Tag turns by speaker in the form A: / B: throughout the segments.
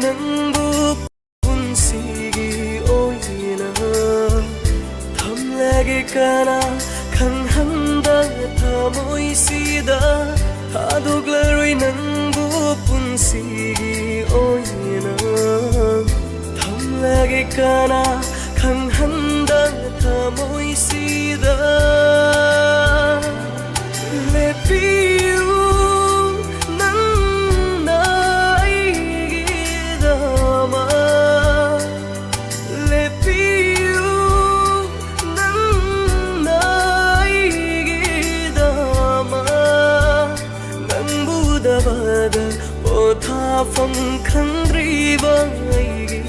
A: ꯅꯪꯕꯨ ꯄꯨꯟꯁꯤꯒꯤ ꯑꯣꯏꯅ ꯊꯝꯂꯒꯦ ꯀꯅꯥ ꯈꯪꯍꯟꯗꯅ ꯊꯃꯣꯏꯁꯤꯗ ꯊꯥꯗꯣꯛꯂꯔꯣꯏ ꯅꯪꯕꯨ ꯄꯨꯟꯁꯤꯒꯤ ꯑꯣꯏꯅ ꯊꯝꯂꯒꯦ ꯀꯅꯥ ꯈꯪꯍꯟꯗꯅ ꯊꯃꯣꯏꯁꯤꯗ ꯂꯦꯞꯄꯤꯌꯨ ꯅꯪꯅ ꯑꯩꯒꯤꯗꯃꯛ ꯂꯦꯞꯄꯤꯌꯨ ꯅꯪꯅ ꯑꯩꯒꯤꯗꯃꯛ ꯅꯪꯕꯨ ꯎꯗꯕꯗ ꯄꯣꯊꯥꯐꯝ ꯈꯪꯗ꯭ꯔꯤꯕ ꯑꯩꯒꯤ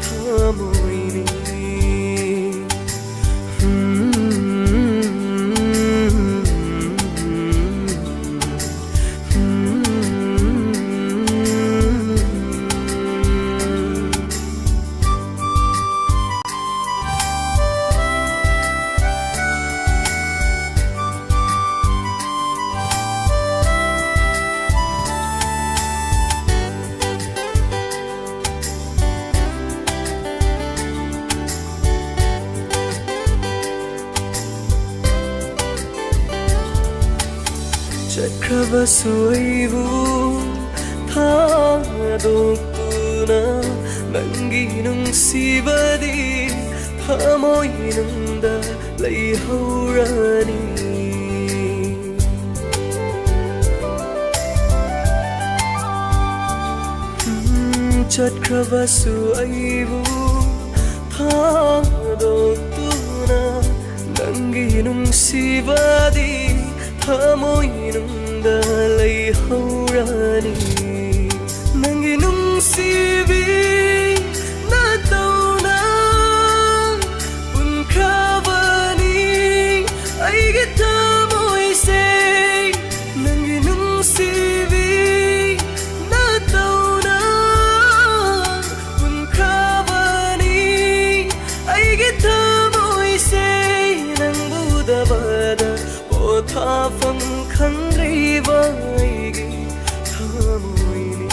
A: ꯊꯃꯣꯏꯅꯤ ꯆꯠꯈ꯭ꯔꯕꯁꯨ ꯑꯩꯕꯨ ꯊꯥꯗꯣꯛꯇꯨꯅ ꯅꯪꯒꯤ ꯅꯨꯡꯁꯤꯕꯗꯤ ꯊꯃꯣꯏꯅꯨꯡꯗ ꯂꯩꯍꯧꯔꯅꯤ ꯆꯠꯈ꯭ꯔꯕꯁꯨ ꯑꯩꯕꯨ ꯊꯥꯗꯣꯛꯇꯨꯅ ꯅꯪꯒꯤ ꯅꯨꯡꯁꯤꯕꯗꯤ ꯊꯃꯣꯏꯅꯨꯡꯗ ꯂꯩꯍꯧꯔꯅꯤ ꯅꯪꯒꯤ ꯅꯨꯡꯁꯤꯕꯤ ꯅꯇꯧꯅ ꯄꯨꯟꯈ꯭ꯔꯕꯅꯤ ꯑꯩꯒꯤ ꯊꯃꯣꯏꯁꯦ ꯅꯪꯒꯤ ꯅꯨꯡꯁꯤꯕꯤ ꯅꯇꯧꯅ ꯄꯨꯟꯈ꯭ꯔꯕꯅꯤ ꯑꯩꯒꯤ ꯊꯃꯣꯏꯁꯦ ꯅꯪꯕꯨ ꯎꯗꯕꯗ ꯄꯣꯊꯥꯐꯝ ꯈꯪꯗ꯭ꯔꯤꯕ ꯑꯩꯒꯤ ꯊꯃꯣꯏꯅꯤ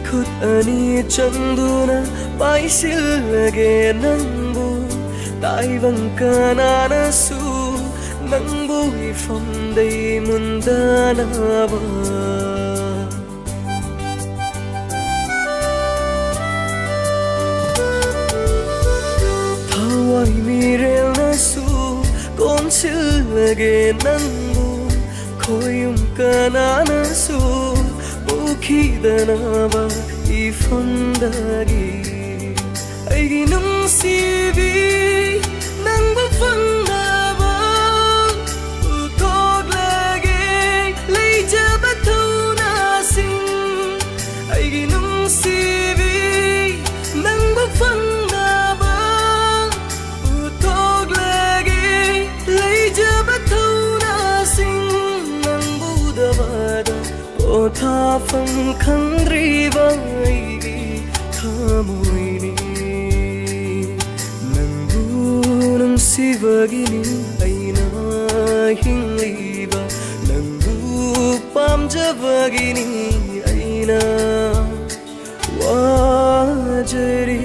A: ꯈꯨꯠ ꯑꯅꯤ ꯆꯪꯗꯨꯅ ꯄꯥꯏꯁꯤꯜꯂꯒꯦ ꯅꯪꯕꯨ ꯇꯥꯏꯕꯪ ꯀꯅꯥꯅꯁꯨ ꯅꯪꯕꯨ ꯏꯐꯝꯗꯩ ꯃꯨꯟꯗꯅꯕ ꯊꯋꯥꯏ ꯃꯤꯔꯦꯜꯅꯁꯨ ꯀꯣꯟꯁꯤꯜꯂꯒꯦ ꯅꯪꯕꯨ ꯈꯣꯏꯌꯨꯝ ꯀꯅꯥꯅꯁꯨ ꯎꯈꯤꯗꯅꯕ ꯏꯐꯝꯗꯒꯤ ꯑꯩꯒꯤ ꯅꯨꯡꯁꯤꯕꯤ ꯅꯪꯕꯨ ꯐꯪꯅꯕ ꯎꯊꯣꯛꯂꯒꯦ ꯂꯩꯖꯕ ꯊꯧꯅꯥꯁꯤꯡ ꯑꯩꯒꯤ ꯅꯨꯡꯁꯤꯕꯤ ꯅꯪꯕꯨ ꯐꯪꯅꯕ 우토글에게 레이저바 토나싱 낭부다바다 보타펑 칸드리바이기 타모이니 낭부는 시바기니 아이나 힝리바 낭부 빰자바기니 아이나 와저리바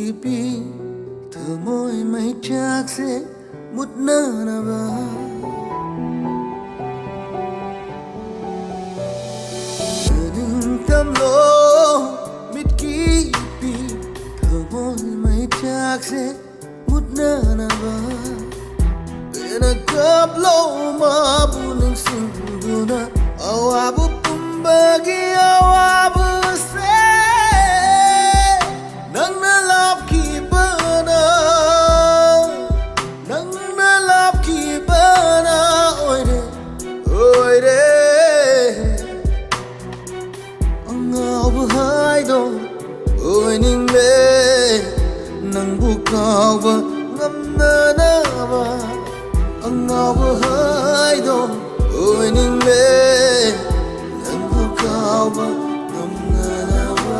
B: กี่ปีเธอโมยไม่จากเสียมุดหน้านาบาเธอดึงตำโลมิดกี่ปีเธอโมยไม่จากเสียมุดหน้านาบาเป็นกับโลมาบุญสิ่งดูนะเอาอาบุปุ่มบากีเอาอาบุเสนังนาลาบกีบานานังนาลาบกีบานาโอ้ยเด้อังเอาบุหายดงโอ้ยนิ่งเล่นังบุกเอาบะงำนานาบะอังเอาบุหายดงโอ้ยนิ่งเล่นังบุกเอาบะงำนานาบะ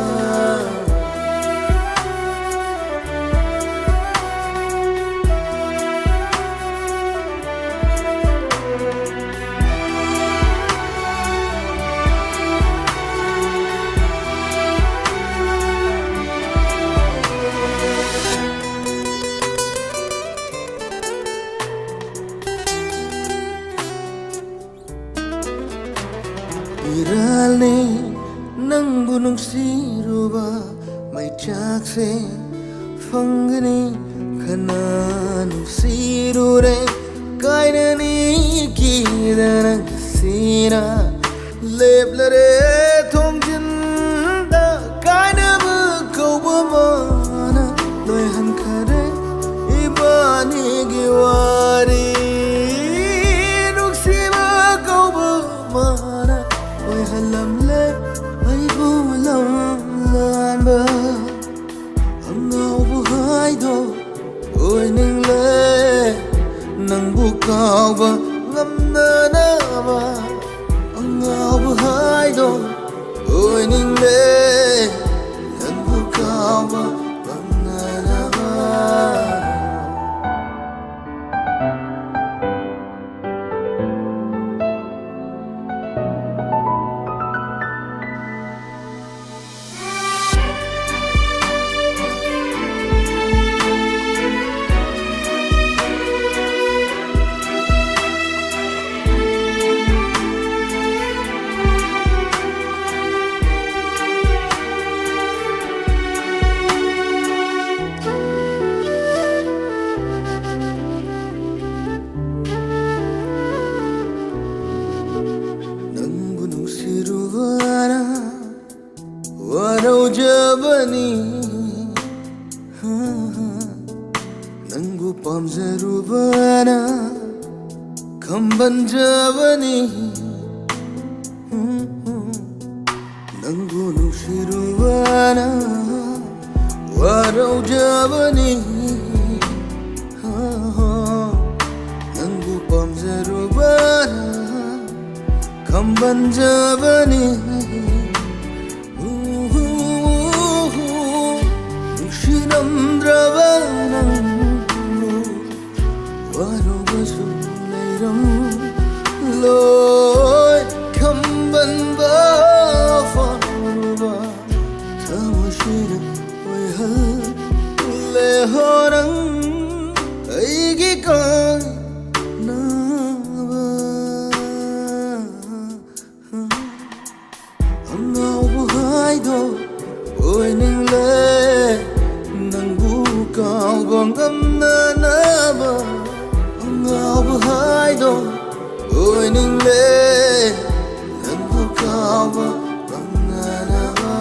B: Iralne nang bunong siruba may jakse fangani kananu sirure kainani kidanang sina leblare thongjin da kaina bu kawamana loi hankare ibani giwari nuksiba kawamana halam le ai bu lam lan ba angau bu hai do oi ning le nang bu kaw ba ngam na na ba angau bu hai do oi ning le nang bu kaw ba ngam na na ba Warau jabani Nangu pam zarubana Kamban jabani Nangu nushirubana Warau jabani Nangu pam zarubana Kamban jabani Dravanam Waro basu nairam Loi kamban ba fanuba Tamashira oi hal le horang aigi kai na ba Angau bu hai do oi ning le Kau bangam na na ba Angau bu hai do oi ning le Nang bu kau ba bang na na ba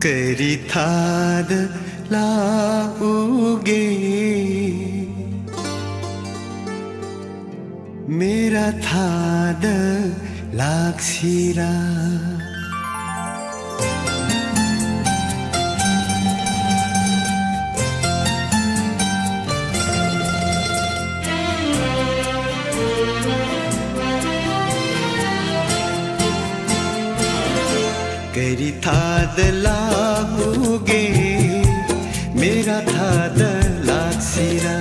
B: ꯀꯔꯤꯊꯥꯗ ꯂꯥꯛꯎꯒꯦ मेरा थादा लाक्सिरा करी थाद लागूगे मेरा थाद लाक्सिरा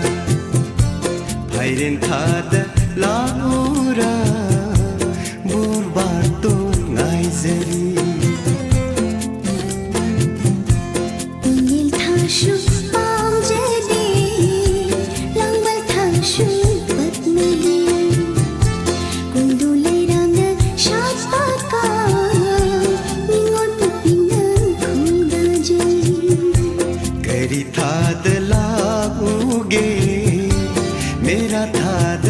B: भाईरेन थाद लाउरा बुरबातो नाइजरी
C: Ingil thashu pam jadi langbal thashu patmedi kundule rang shapaka ningol pupinang khunda jali
B: करी थाद लागूगे मेरा थाद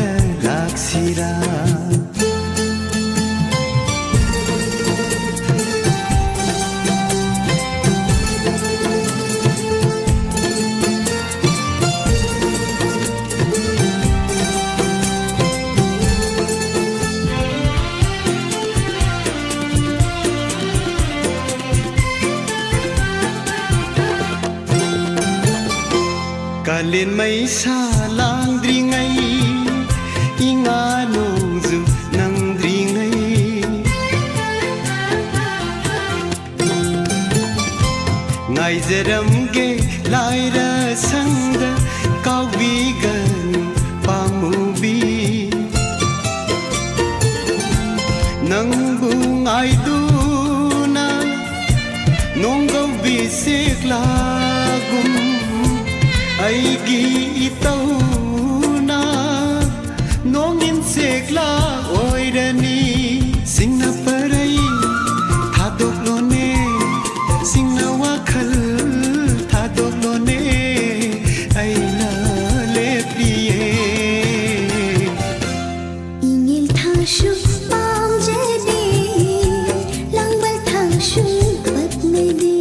B: लाक्सिरा कालिन मैसा लांद्रिङै इंगा नोंजु नंद्रिङै नाइजरमगे लाइरा संग काविगन पामुबी नंबु आइदुना नोंगौ बिसेक्लागुम आईगी इतौना नोंगिन सेक्ला ओइरनी सिंगना परई थादोक्लोने सिंगना वाखल थादोक्लोने आइना लेपिए
C: Ingil thashu pam jadi langbal thashu patmedi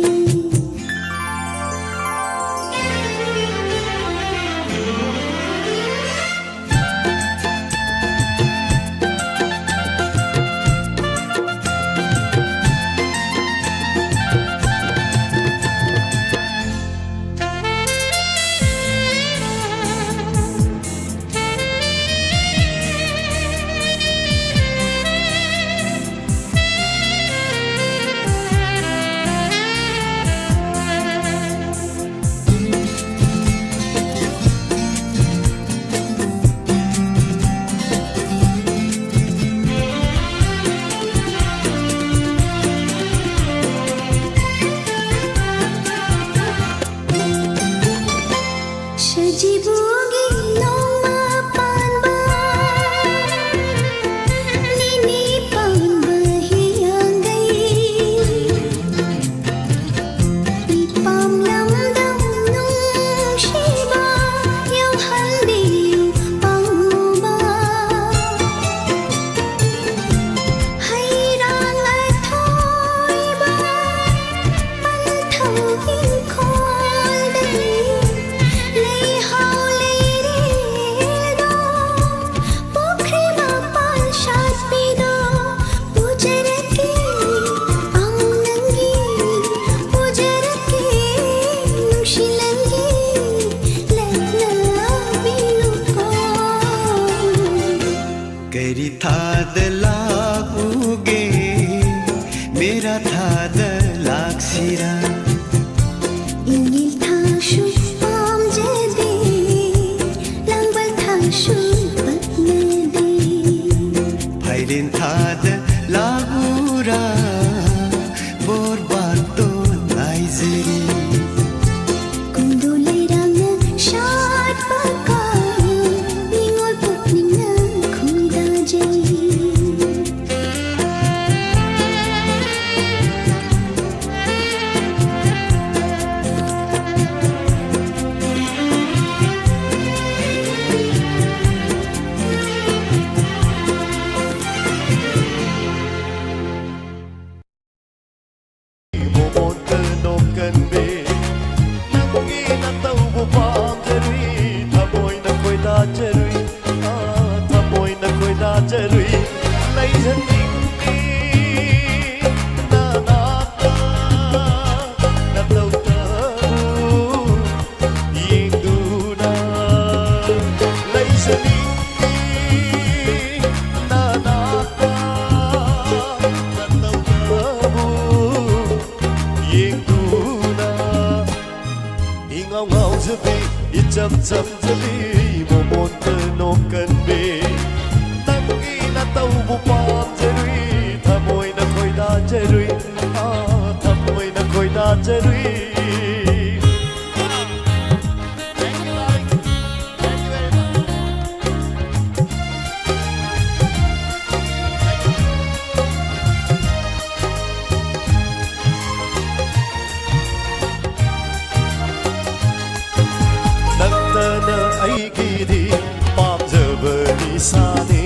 C: Shajibugi noma panba nini panba hiyangai ipam lam dam nung shiba yaw halbi panguba hayrang athoy ba panthau in khol dai lay how lay re do pokri ma pan shat pi do pujar ke ang nangi pujar ke shilangi lagna binu ko
B: करी थाद लागूगे मेरा थाद लाक्सिरा
C: Ingil thashu pam jadi langbal thashu patmedi
B: भाईरेन थाद लागूरा बुरबातो नाइजरी
C: kundule rang shapaka ningol pupinang khunda jali
D: một từ nộp chăm jabi mo mon te no kan be tangi na tau bu pam jerui thamoi na khoi da jerui thamoi na khoi da jerui. Sani,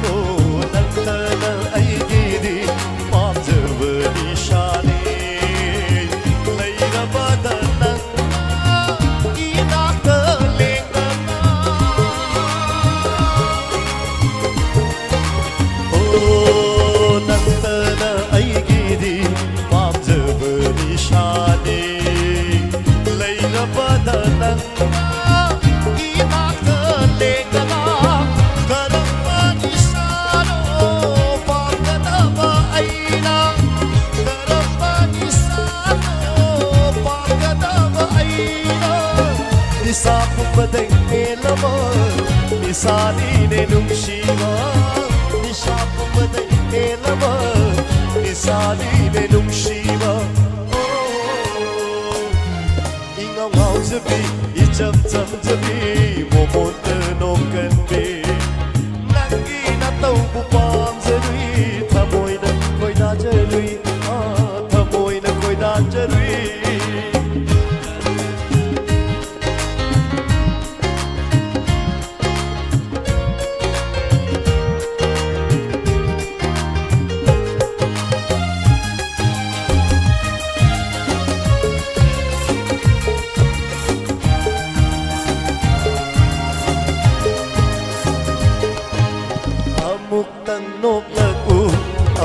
D: oh, nantana ay gidi, pamjavani shani, laira badanang inata lengana. Oh, nantana ay gidi, pamjavani shani, laira badanang inata lengana. Nisapong baday elama, nisali ne nungshiva. Nisapong baday elama, nisali ne nungshiva. Oh, ingaw ngaw jabi, icham cham jabi, momon te nong kan be. Nangi na tau bu pam jarui, thamoi na koi da jarui, thamoi na koi da jarui. Amuk tang nok lagu,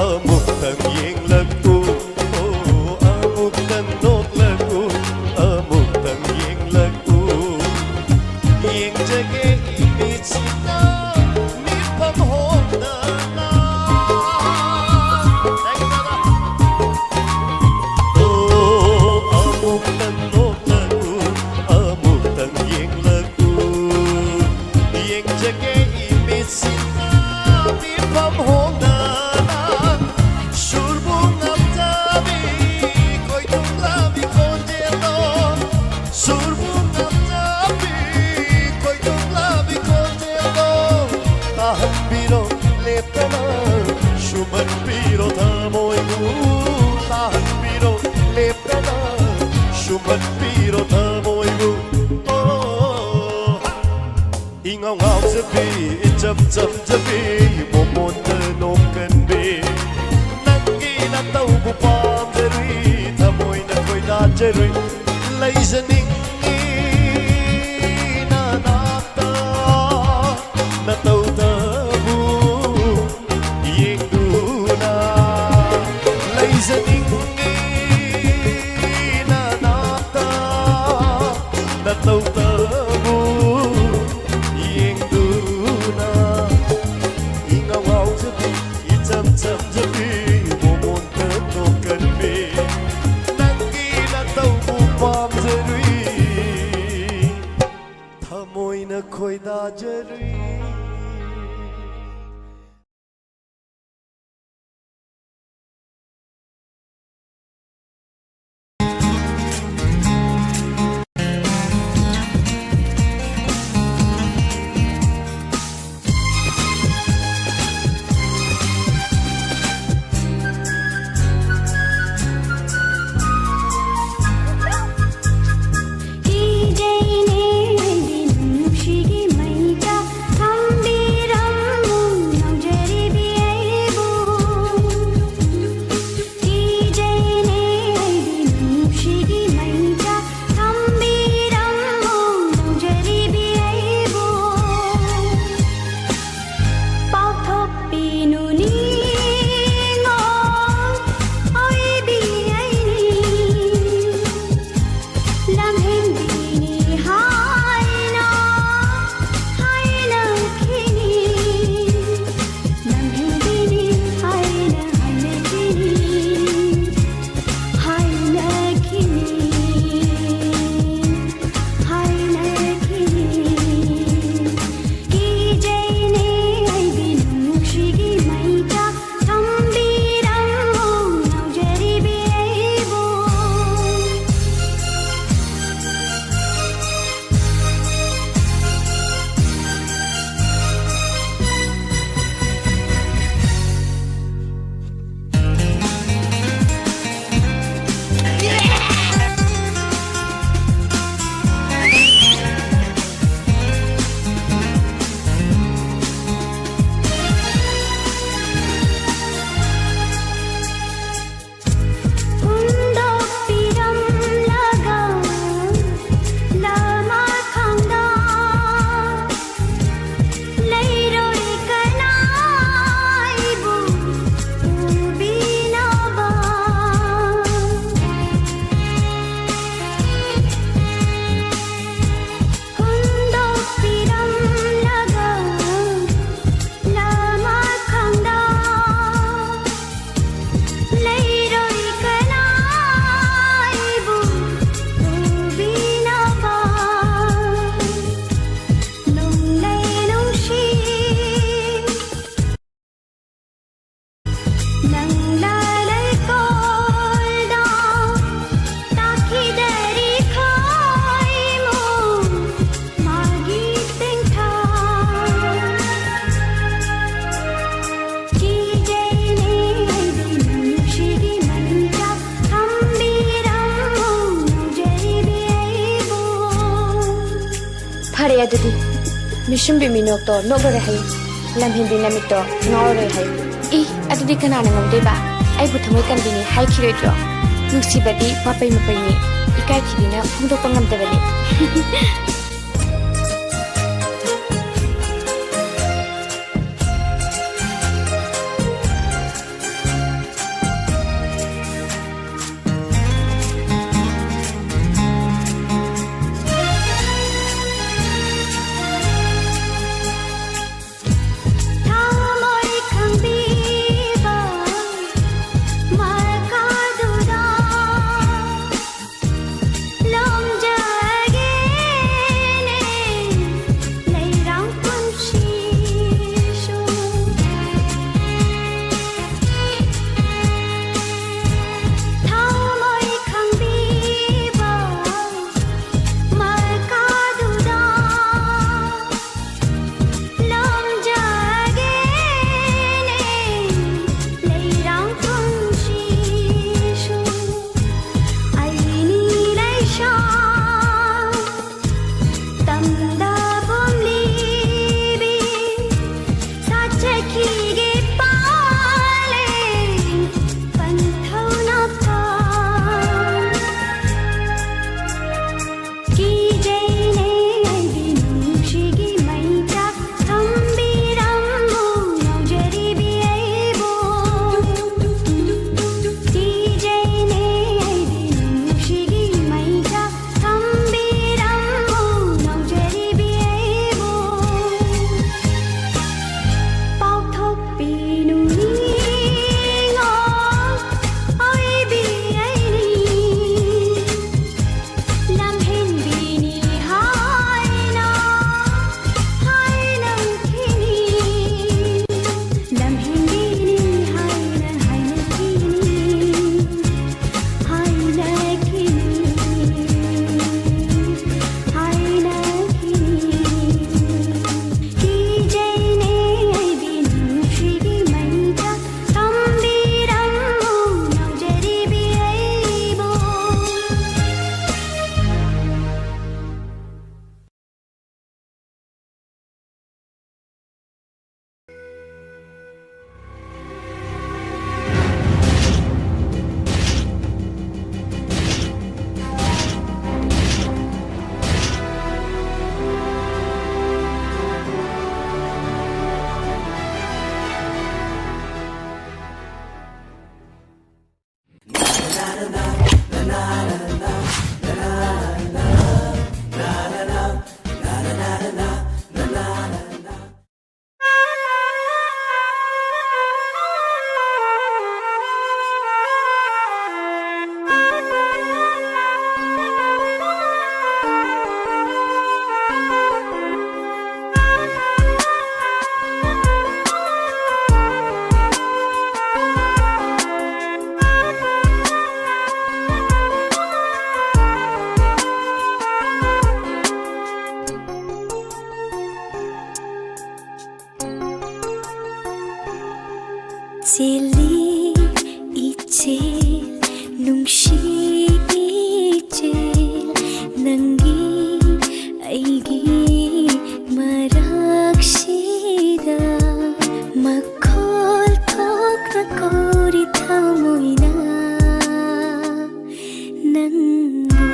D: amuk tang yeng lagu, oh amuk tang nok lagu, amuk tang yeng lagu. Yeng jage imit sita, mit pamhong na na. Oh amuk tang nok lagu, amuk tang yeng lagu. Yeng jage imit sita. Pam hong na surbung am jabi koi tung labi konjelo surbung am jabi koi tung labi konjelo tahan biro lepana shuman biro thamoi gu tahan biro lepana shuman biro thamoi gu ingaw ngaw jabi cham cham jabi momon te nom kan be nangi na tau bu pam jerui thamoi na koi da jerui lai janing na nata na tau ta bu yeng du na lai janing na nata na tau ta bu yeng du na. Ingaw ngaw jabi, icham cham jabi, momon te no kan be. Nangi na tau bu
E: ꯑꯗꯨꯗꯤ ꯃꯤꯁꯨꯝ ꯕꯤꯃꯤꯅꯣꯛꯇꯣ ꯅꯣꯛꯂꯣꯔꯦ ꯍꯥꯏꯌꯦ ꯂꯝꯍꯦꯟꯕꯤ ꯅꯃꯤꯠꯇꯣ ꯉꯥꯎꯔꯣꯏ ꯍꯥꯏꯌꯦ ꯏ ꯑꯗꯨꯗꯤ ꯀꯅꯥꯅ ꯉꯝꯗꯣꯏꯕ ꯑꯩꯕꯨ ꯊꯃꯣꯏ ꯀꯟꯕꯤꯅꯤ ꯍꯥꯏꯈꯤꯔꯣꯏꯗ꯭ꯔꯣ ꯅꯨꯡꯁꯤꯕꯗꯤ ꯃꯄꯩ ꯃꯄꯩꯅꯤ ꯏꯀꯥꯏꯈꯤꯕꯤꯅ ꯐꯣꯡꯗꯣꯛꯄ ꯉꯝꯗꯕꯅꯤ
C: Cili ichil nungshi ichil nangi aigi maraksida makhol thok na kori thamoina nangu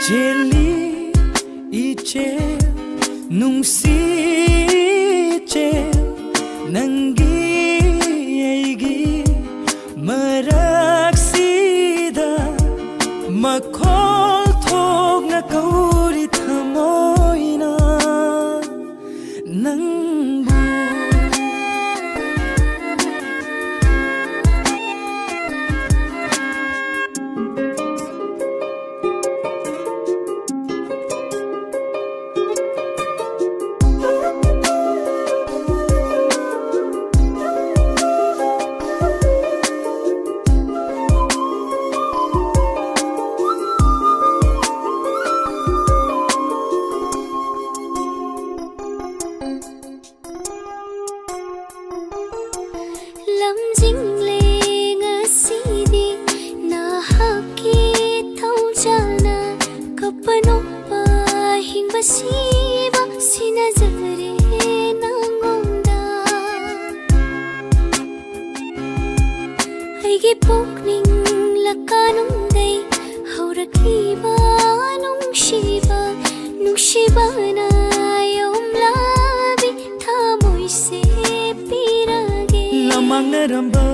A: Cili ichil nungsi chel nangi aigi maraksida makhol thok na kauri thamoina nangu
C: सिनजरे नंगोंदा अैगे पोकनिंग लकानुंदै हौरक्लिबा नुंशिबाना योमलाबि थामोइसे पिरागे
A: lamangnarambe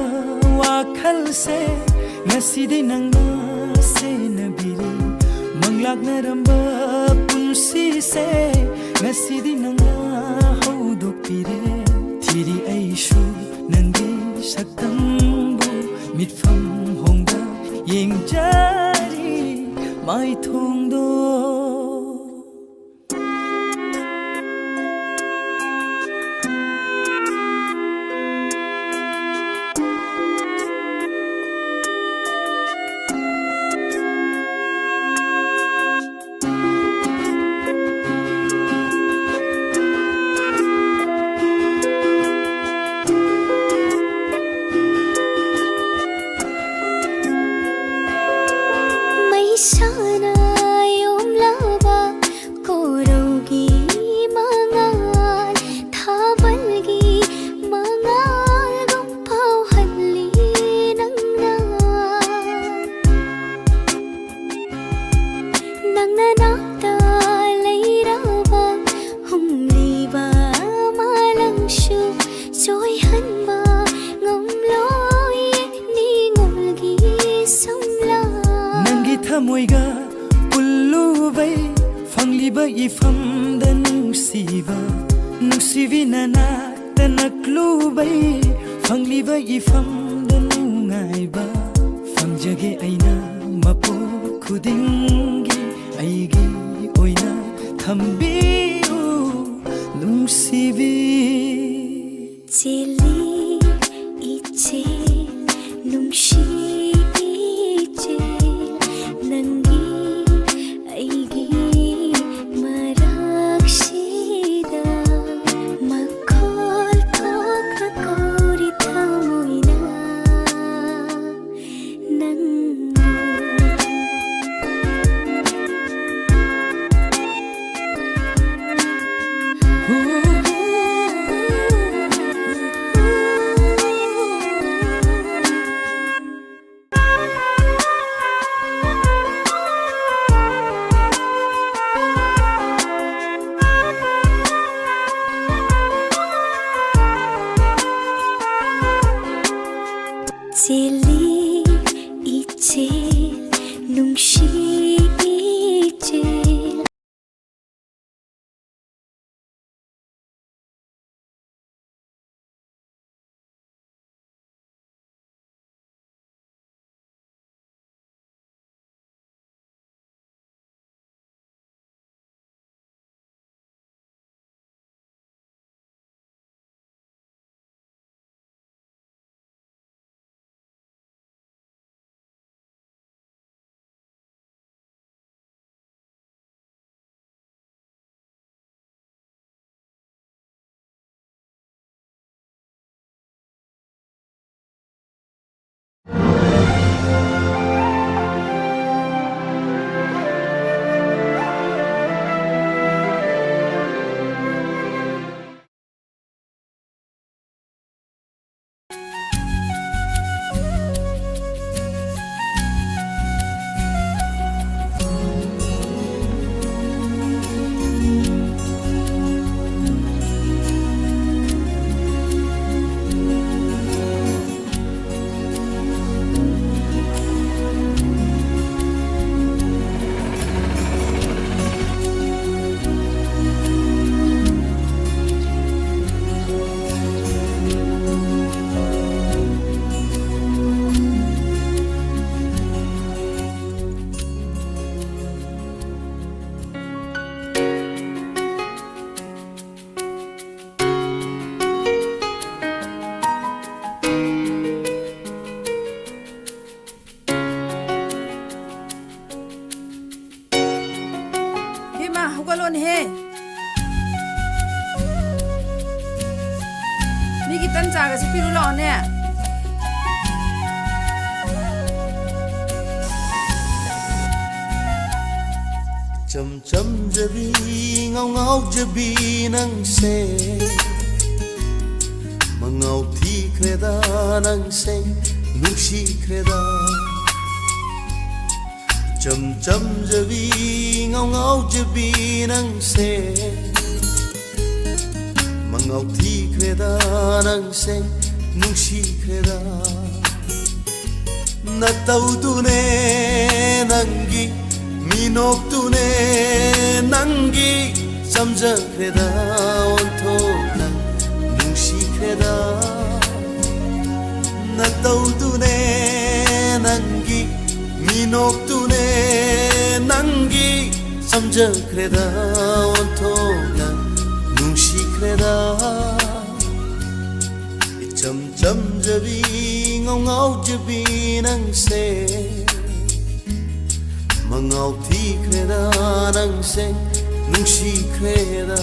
A: wakhalse ngasidi nangna senabiri manglaknarambe punsi se ngasidi nangna haudokpire thiri aishu nangi saktambu mitfam hongda yengjari mai thongdo
C: Sana yom laba korogi mangal thabalgi mangal gumpau halli nangna nakta leiraba humliba malangshu soy hanba ngomloi ni ngolgi somla
A: thamoiga pullubai fangliba ifamda nungsivina tanaklubai fangliba ifamda nungaiba fangjage aina mapu khudingi aigi oina thambiu nungsivi
C: chili iche nungshi Nangi aigi marakshida makol thokna kori thamoina nangu Chili iche nungshi iche
F: hugalon he migi tan chaga si piru lo ne
B: chầm chầm jabi ngao ngao jabi nang se mangau thi kreda nang se nushi kreda chầm chầm jabi ngao ngao jabi nang se mangau thi kreda nang se nushi kreda na tau tu ne nangi minok tu ne nangi samja kreda onto na nushi kreda na tau tu ne nangi minok tu ne nangi samja kreda onto na nushi kreda chầm chầm jabi ngao ngao jabi nang se mangau thi kreda nang se nushi kreda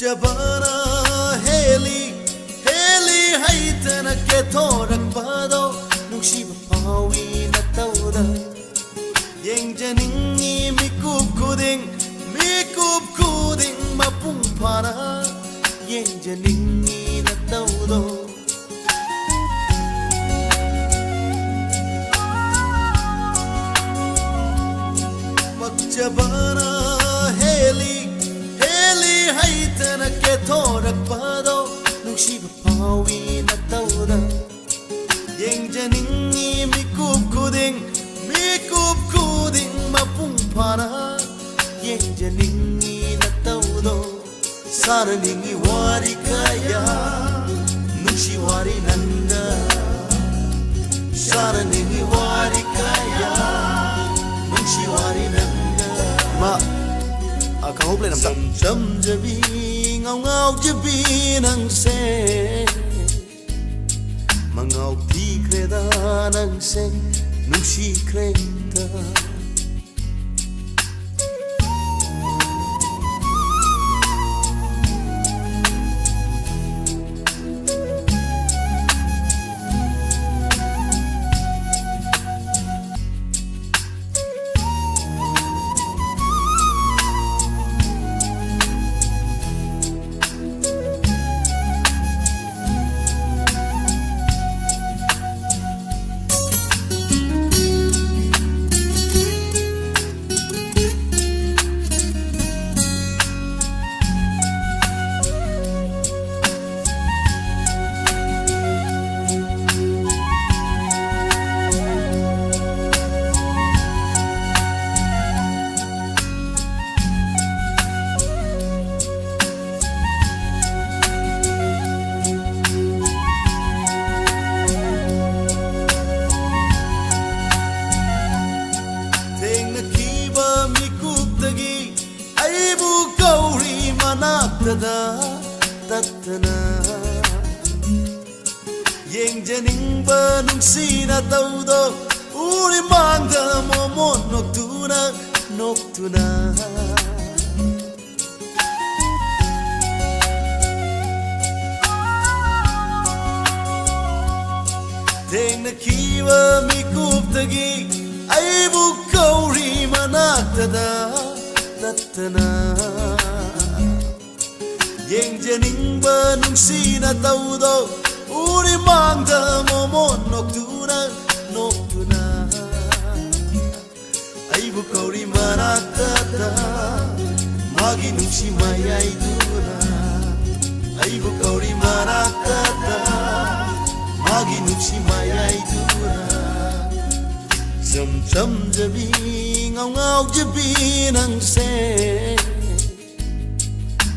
B: Jabana heli heli haitana ke thorak pado nushi pawi na tauda yeng janingi mikup kuding mapung para yeng janingi na taudo Jabana heli haitana ke thorak pado nushi pawi na tauda yeng janingi mikup kuding mapung para yeng janingi na taudo saraningi wari kaya nushi wari nanga saraningi wari kaya nushi wari nanga ma Kang Úc lên làm sao? Chầm jabi ngao ngao jabi nang se mangau thi kreda nang se nushi kreda tatana yeng janing ba nung sina taudo uri mangda momo noctuna Teng na kiwa mi kuptagi ay bukauri manaktada tatana Yeng janing ba nung sina taudo uri mangda momo noctuna ay bukauri manaktada magi nung si mayay duna ay bukauri manaktada magi nung si mayay duna cham jabi ngao jabi nang se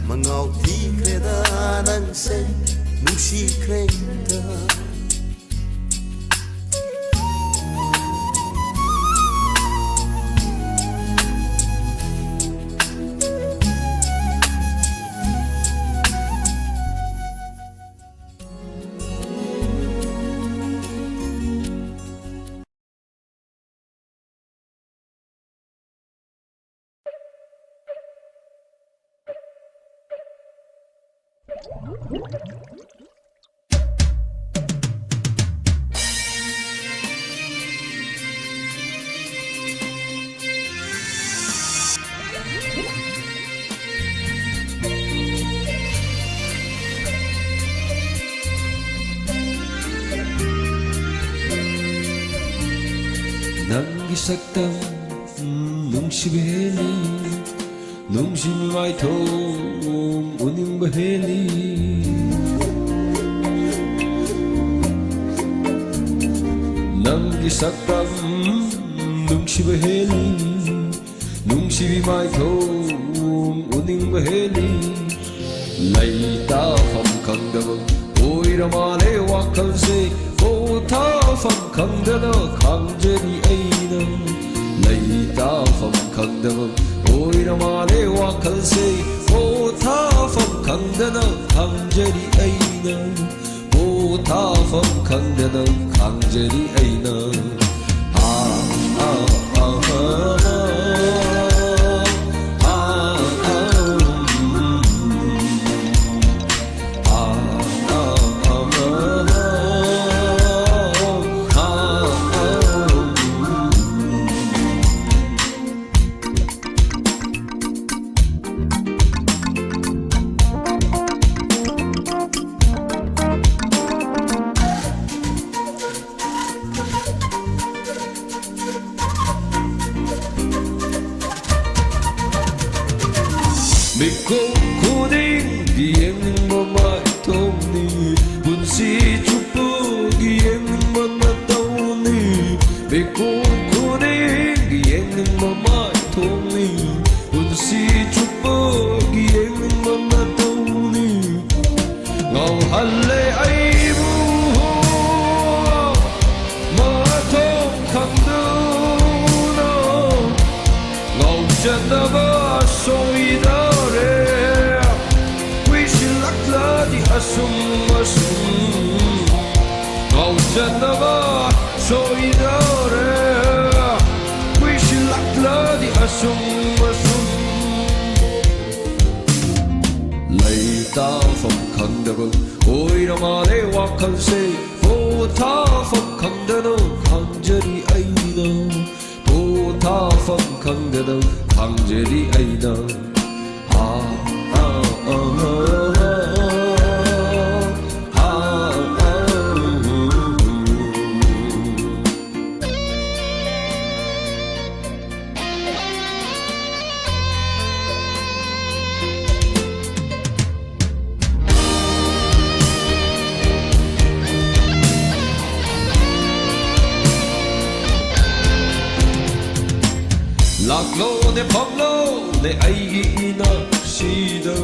B: mangau thi kreda nang se nung si kreda
G: Nanggi saktam nungsiba heli nungsiba maithong uningba heli Nanggi saktam nungsiba heli nungsiba maithong uningba heli Lai ta pham khangdaba oiramale wakhalse ta pham khangdana khangjari aina Lai ta pham khangdaba oiramale wakhalse ta pham khangdana khangjari aina ta pham khangdana khangjari aina ha ha ha ha Biko kuning gieng mamai toni bunsi chupu gieng manatoni Biko kuning gieng mamai toni bunsi chupu gieng manatoni Ngau halle aibu matong kangduna Ngau jandaba soida Asum asum Ngau jannaba soidare Wishi lakla di asum asum Lai ta pham khangdaba oiramale wakhalse ta pham khangdana khangjari aina ta pham khangdana khangjari aina ha ha ha Laklo ne pamlo ne aigi ina sida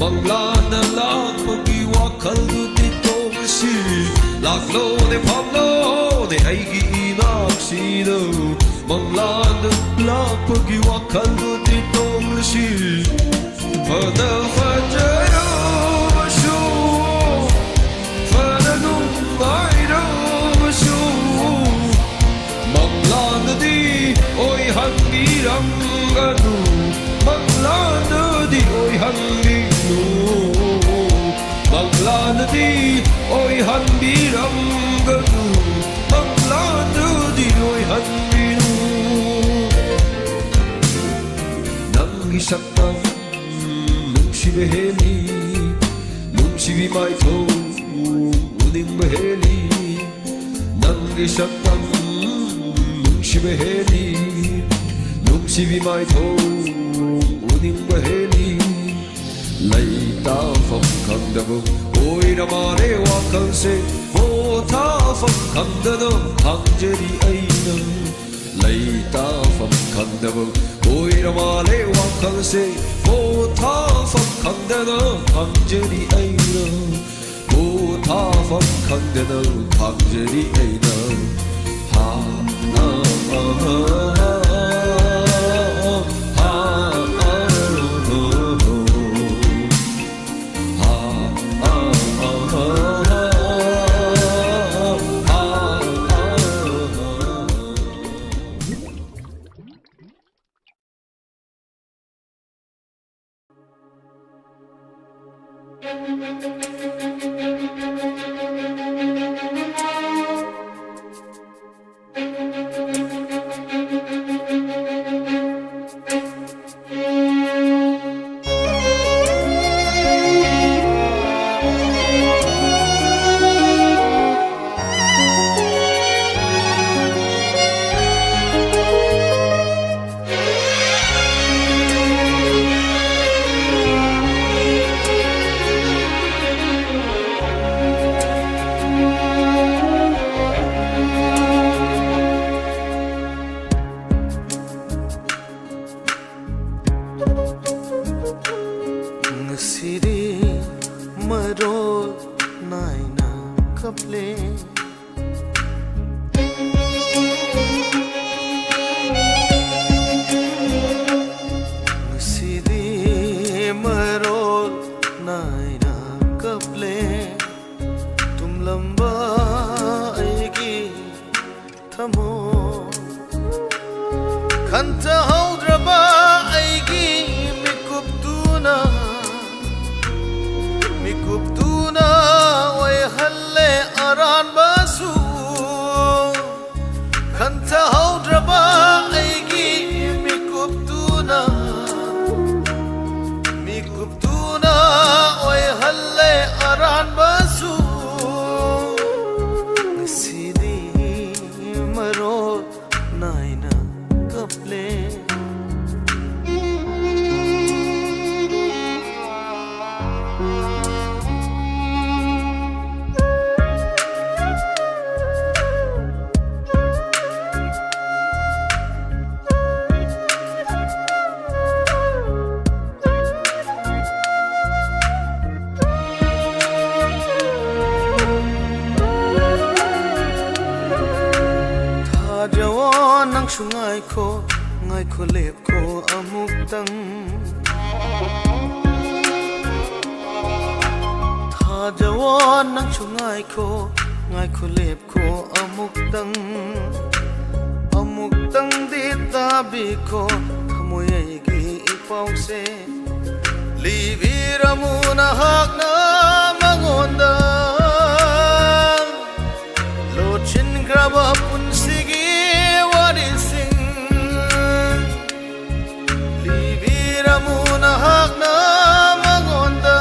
G: Manglana lang pagi wakal di tongsi Laklo ne pamlo ne aigi ina sida Manglana lang pagi wakal di tongsi Fada fajayo bashu Fada numayro bashu Manglana di oi hangi ranganu Manglana di oi hangi nu Manglana di oi hangi ranganu Manglana di oi hangi nu Nangi saktam nungsiba heli Nungsibi maithong uningba heli Nangi saktam nungsiba heli Nungsibi maithong uningba heli Lai ta pham khangdaba oiramale wakhalse ta pham khangdana khangjari aina Lai ta pham khangdaba oiramale wakhalse ta pham khangdana khangjari aina ta pham khangdana khangjari aina ha ha ha
B: Siri maro naina kaple Siri maro naina kaple tum lamba aigi thamo khanta haudraba aigi mikup tuna Mikuptuna way halle aran basu Khanta haudraba aigi mikuptuna way halle aran basu Sidi maro naina kaple Nang sungai ko ngai ko lep ko amuk tang Tha jawan nang sungai ko ngai ko lep ko amuk tang di tabi ko thamoy ai gi ipau se libiramuna hak na mangonda lochin graba punsigi Libiramuna hak na mangonda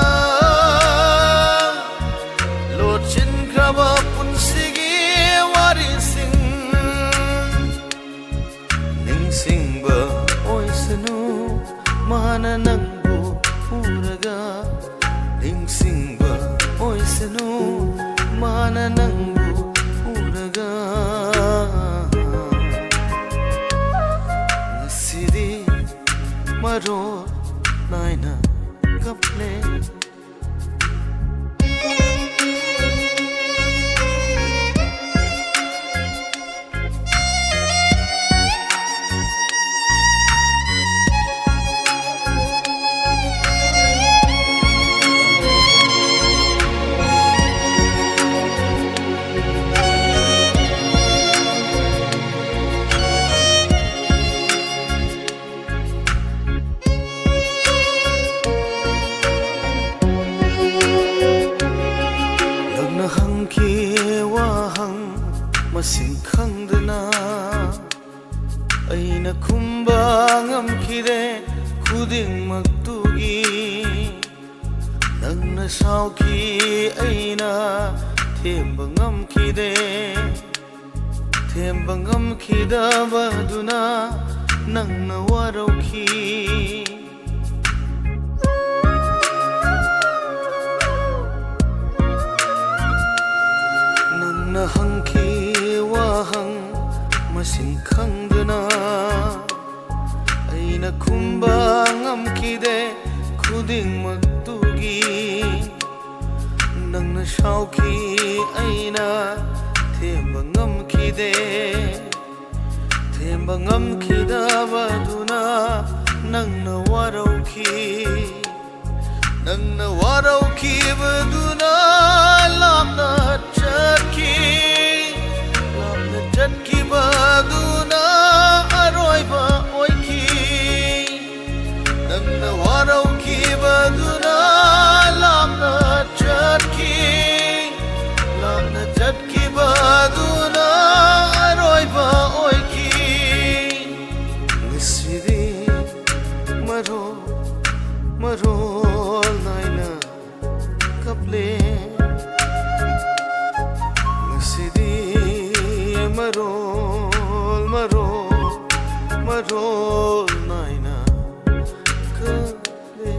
B: Lochin kraba punsigi warising Ningsing ba oisanu mana nangbu uraga Ningsing ba oisanu mana nangbu uraga Maro naina kaple Masing khangdana aina khumba ngamkhire khuding maktugi nangna sauki aina themba ngamkhida baduna nangna warauki nangna hangki wahang masing khangdana aina khumba ngamkhide khuding maktugi nangna sauki aina themba ngamkhida baduna nangna warauki baduna lamna chatki baduna aroiba oiki nangna warauki baduna lamna ki lamna jat ki baduna roi ba oi ki nisiri maro maro naina kaple nisiri maro maro maro naina kaple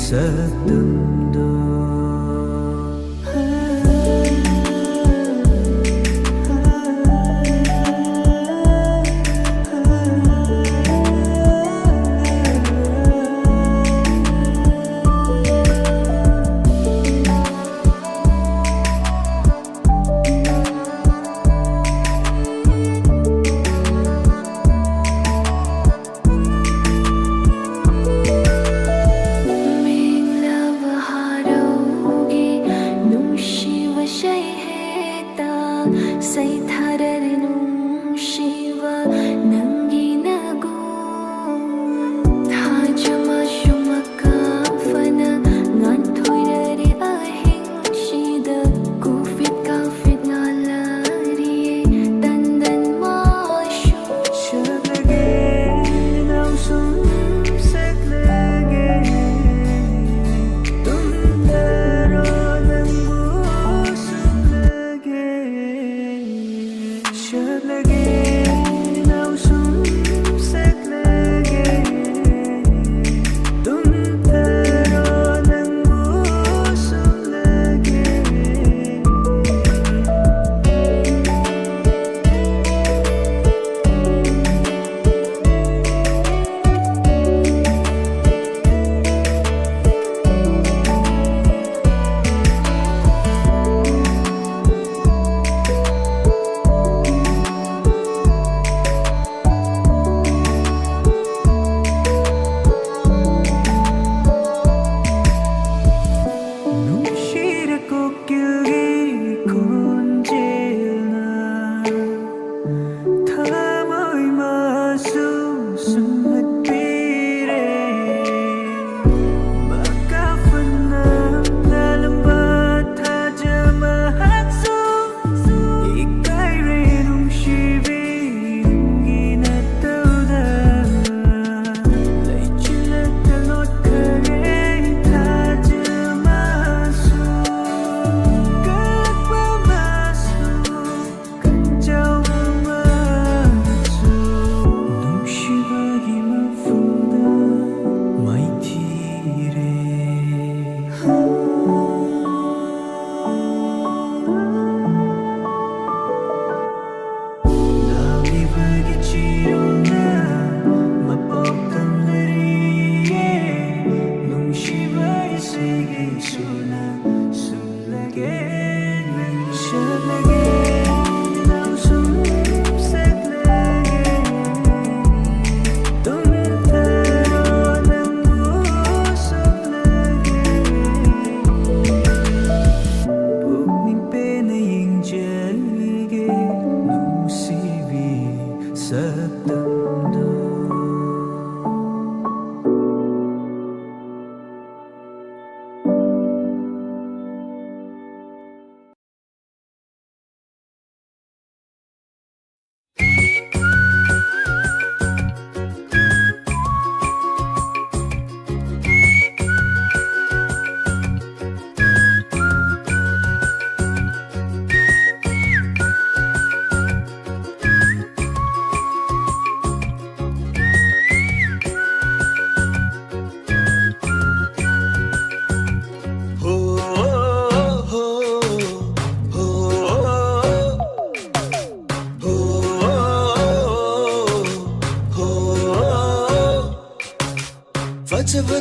A: ꯁꯛꯇꯝꯗꯣ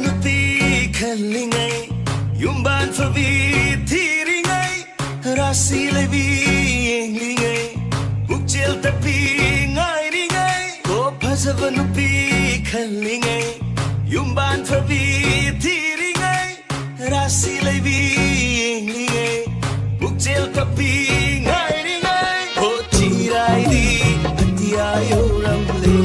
B: Nuti khalingai yumban favi thiringai rasi levi englingai mukchel tapi ngai ringai ko phasav nuti khalingai yumban favi thiringai rasi levi englingai mukchel tapi ngai ringai ko chirai di atiayo ramle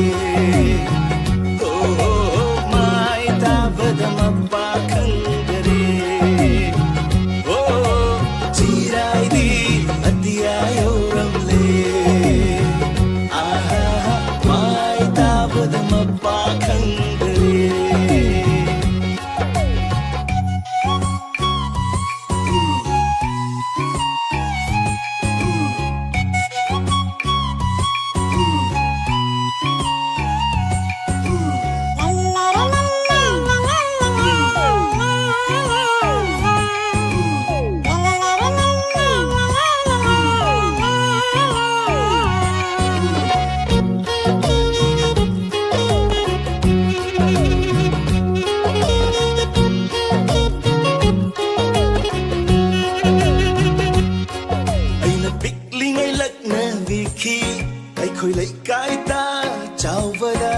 B: da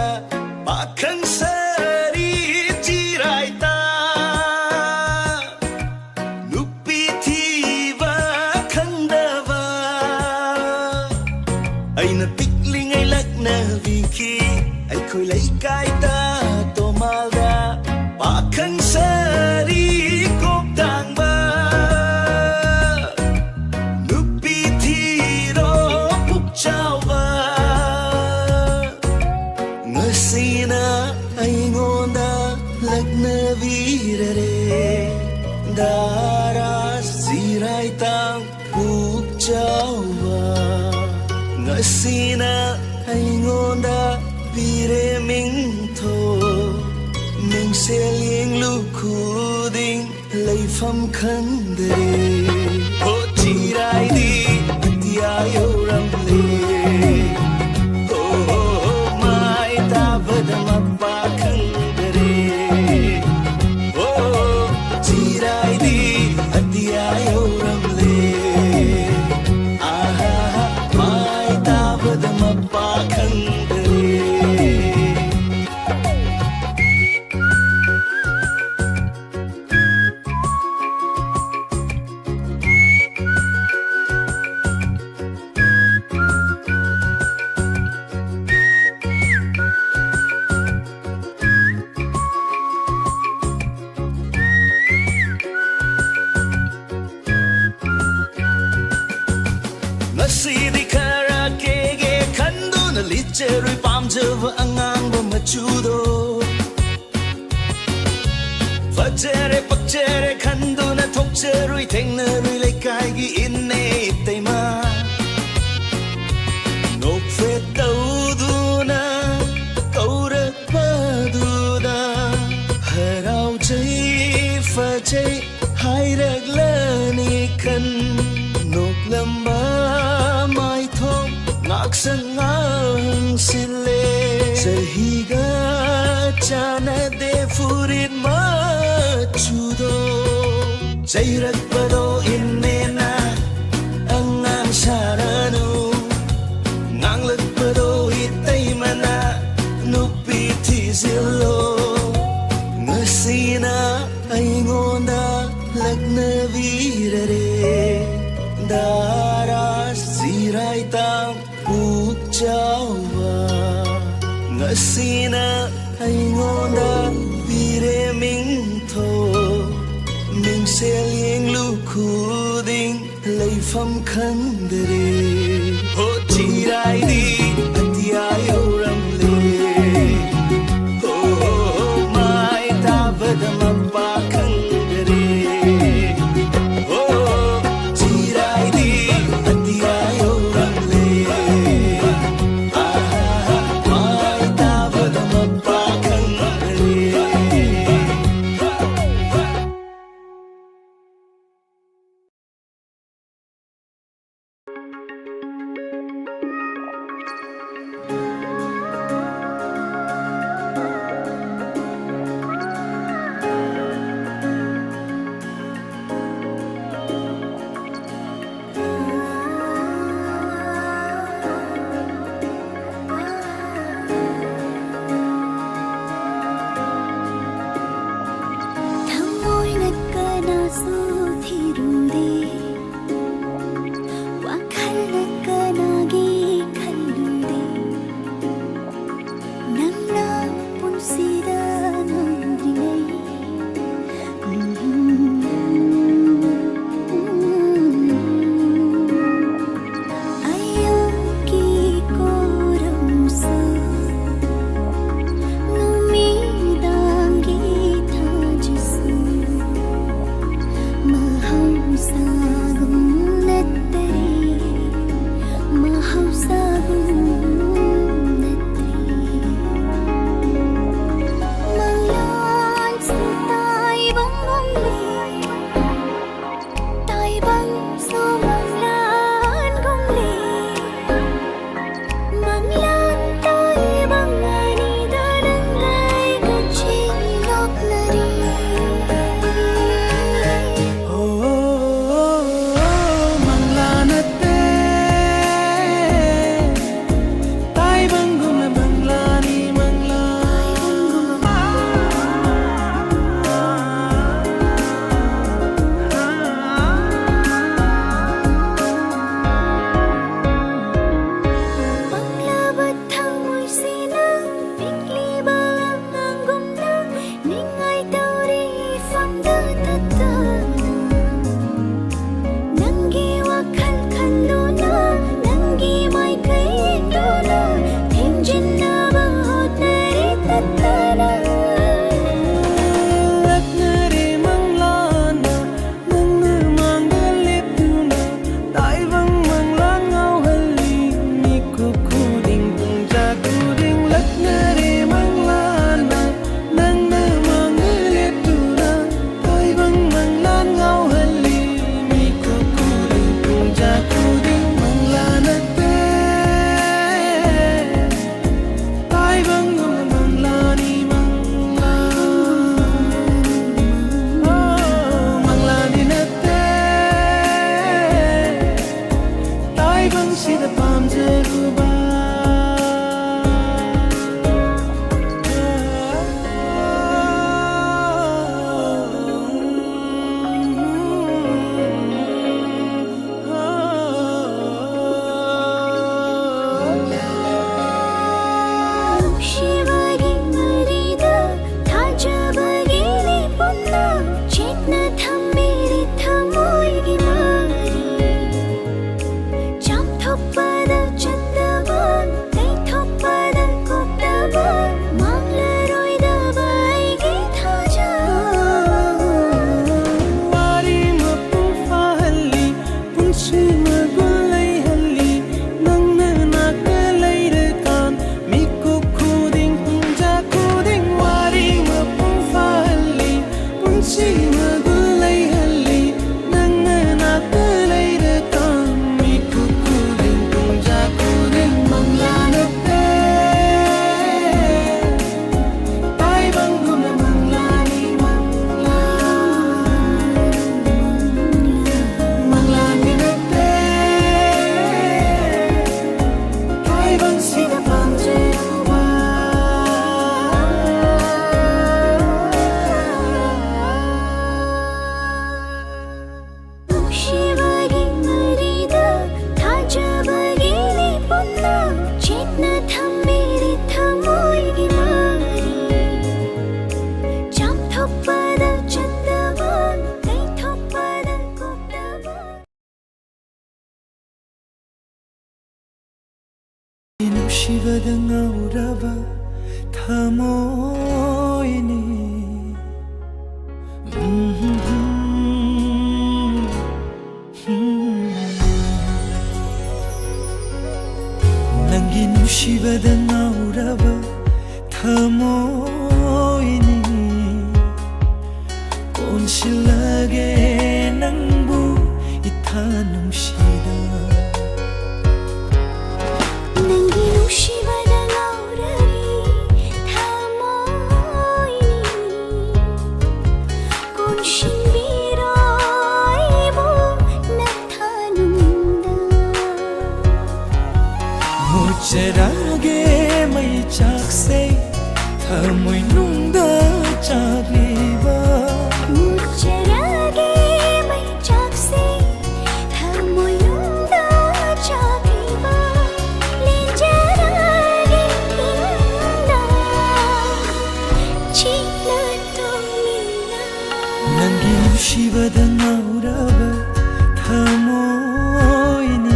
B: bakang sari jiraita nupi thiva khandava aina pikling ai lakna viki ai khoi lai kai ta to malda bakang sari kop dang ba nupi thiro puk chau ba ngasina ai ngonda lakna virare dara sirai tang puk chau ba ngasina ai ngonda vire ming tho ming seling lu khuding lai pham khan de ho chirai di tia yo ram le ho ho mai ta badam pa khan de ho chirai di tia yo ram le aha mai ta badam pa khan de Masidi kara kege khandu na licherui pamjava angang ba machudo Fajere pakjere khandu na thokcherui thengnarui laikai gi inne itaima Nokfe tauduna kaurak paduna harau chai fajai hairak lani khan Nok lamba mai thong ngak sang ngang sile sahiga chana de furit ma chudo jairak pado inena angang saranu nganglak pado itai mana nupi tizilo ngasina ai ngonda lakna virare dara sirai tang puk chawa ngasina ai ngonda vire ming tho ming seling lu khuding lai pham khan de ho chirai di tia yo ram le ho mai ta badam pa khan de
A: ꯅꯨꯡꯁꯤꯕꯗ ꯉꯥꯎꯔꯕ ꯊꯃꯣꯏꯅꯤ ꯅꯪꯒꯤ ꯅꯨꯡꯁꯤꯕꯗ ꯉꯥꯎꯔꯕ ꯊꯃꯣꯏꯅꯤ ꯀꯣꯟꯁꯤꯜꯂꯒꯦ ꯅꯪꯕꯨ 이타 눈시다
C: ꯅꯪꯒꯤ ꯅꯨꯡꯁꯤꯕꯗ ꯉꯥꯎꯔꯕꯤ ꯊꯃꯣꯏꯅꯤ ꯀꯣꯟꯁꯤꯟꯕꯤꯔꯣ ꯑꯩꯕꯨ ꯅꯊꯥꯅꯨꯡꯗ
A: 무지하게 ꯃꯩ ꯆꯥꯛꯁꯦ ꯊꯃꯣꯏ ꯅꯨꯡꯗ ꯆꯥꯛꯂꯤꯕ
C: 무지하게 ꯃꯩ ꯆꯥꯛꯁꯦ ꯊꯃꯣꯏꯅꯨꯡꯗ ꯆꯥꯛꯂꯤꯕ ꯂꯦꯟꯖꯔꯒꯦ ꯏꯪꯅ ꯆꯤꯛꯅ ꯇꯨꯝꯃꯤꯅ
A: ꯅꯪꯒꯤ ꯅꯨꯡꯁꯤꯕꯗ ꯉꯥꯎꯔꯕ ꯊꯃꯣ이니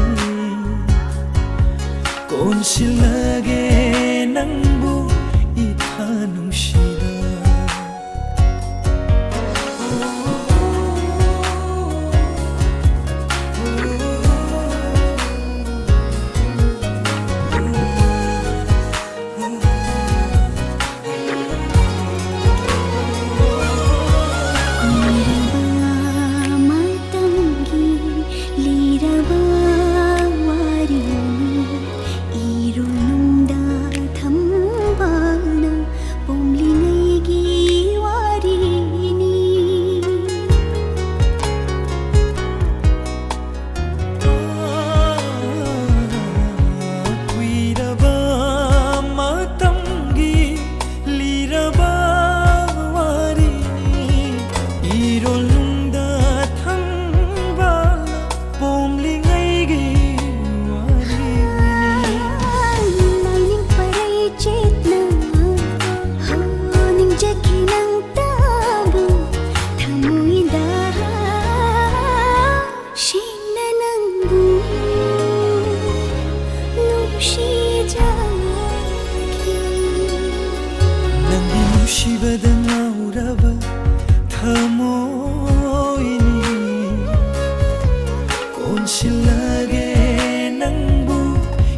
A: 꼰실하게 낭부 이타 눈시다 시바다 나오라바 타모이니 꼰실하게 낭부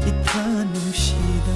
A: 이타 눈시다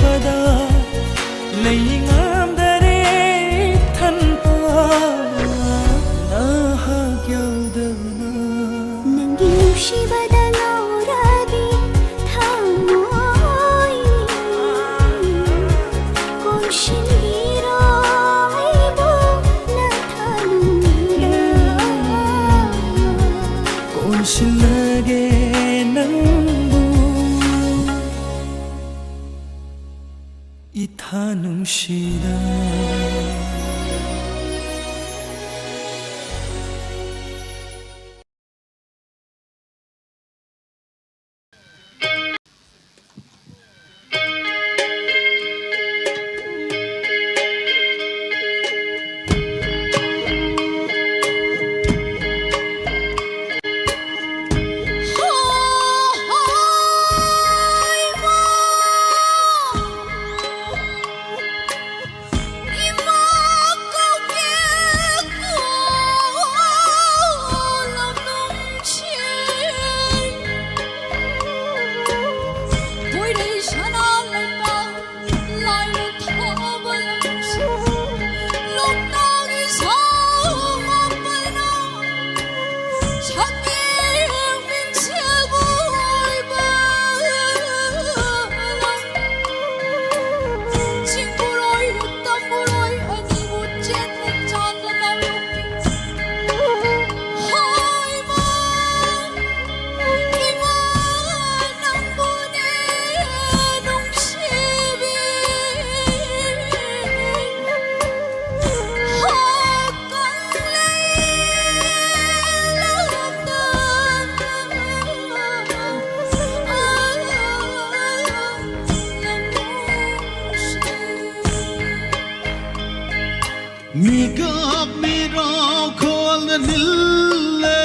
A: pada leingam dare thanpa na hagyodana
C: nangi nushibada ngaurabi thamoini konshinbiro aibu nathanunda
A: konshilage nanbu 이타 눈시다 มีกับมีเราคนละนิลเล่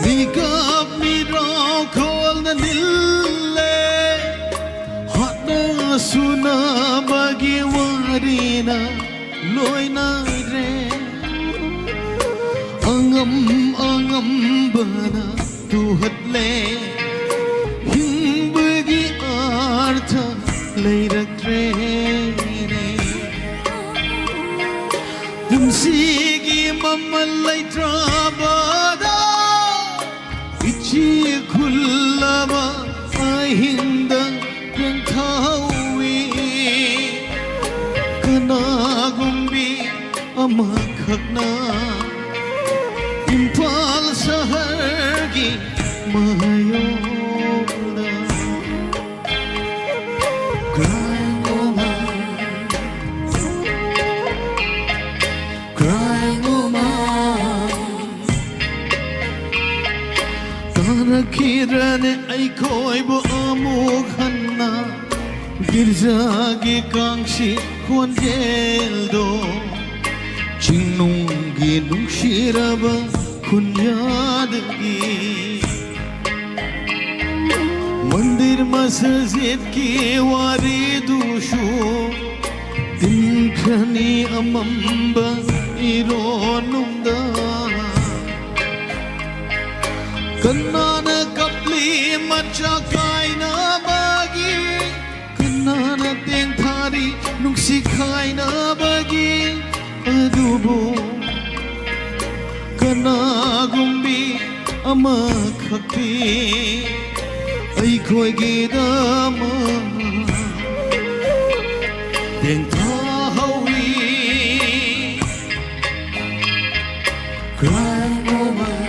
A: มีกับมีเราคนละนิลเล่ฮัดนาสุนาบากิวารีนาลอยนาเรangam bana tu hat le hing bagi artha lei rak re Sigi mama lai trabada ichi kullama ahinda kenthawi kana gumbi amakhakna impal shahar ki mahayoda Kirane ay koy bo amughanna girja gi kangshi khonjeldo chinungi nungshiraba khunyadgi mandir masjid ki wari dushu dinkhani amamba ironumda Kanana kapli macha kaina bagi Kanana teng thari nungsi kaina bagi Adubo Kana gumbi ama khakti Ay koi gidama Teng thawi Cry woman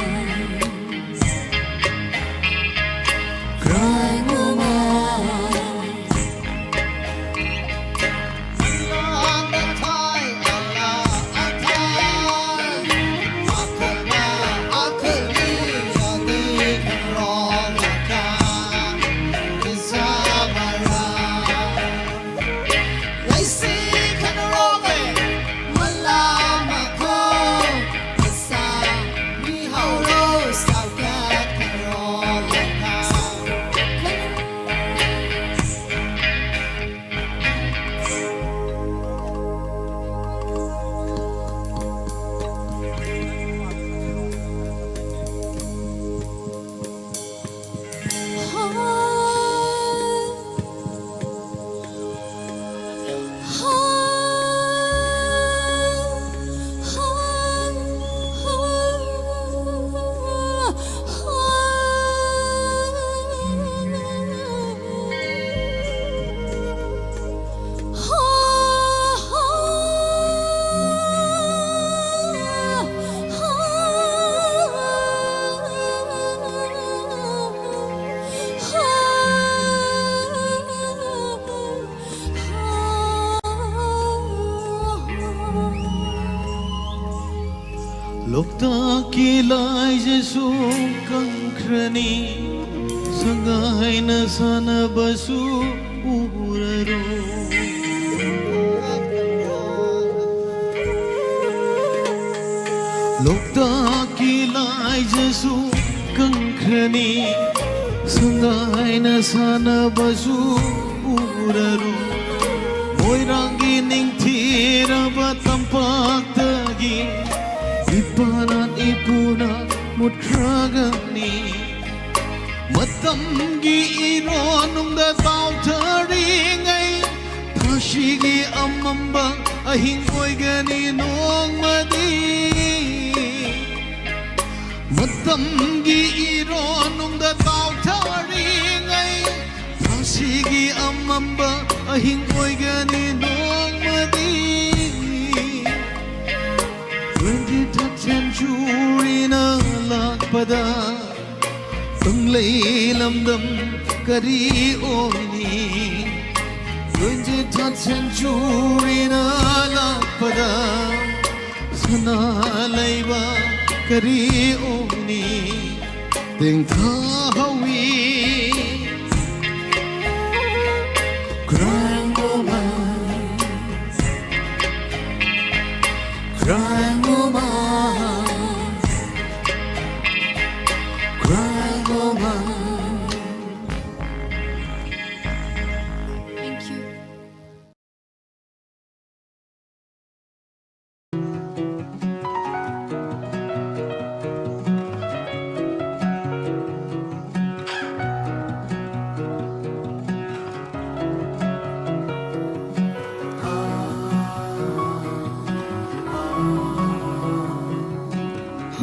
A: Lokta kilai jesu kankrani sangai na sana basu uraro Lokta kilai jesu kankrani sangai na sana basu uraro Moirangi ning thira batampak tagi Ipanan ipuna mutragani Matamgi ironung da tau taringai Tashigi amamba ahing oigani nong madi ꯃꯇꯝꯒꯤ ꯏꯔꯣꯟꯅꯨꯡꯗ ꯇꯥꯎꯊꯔꯤꯉꯩ ꯄꯨꯟꯁꯤꯒꯤ ꯑꯃꯝꯕ ꯑꯍꯤꯡ ꯑꯣꯏꯒꯅꯤ ꯅꯣꯡꯃꯗꯤ 23rd centuryꯅ ꯂꯥꯛꯄꯗ ꯇꯨꯡꯂꯩ ꯂꯝꯗꯝ ꯀꯔꯤ ꯑꯣꯏꯅꯤ 23rd centuryꯅ ꯂꯥꯛꯄꯗ ꯁꯅꯥ ꯂꯩꯕ ꯀꯔꯤ ꯑꯣꯏꯅꯤ ꯇꯦꯡꯊꯥꯍꯧꯋꯤ Grand woman Grand woman Grand woman
E: Thank you.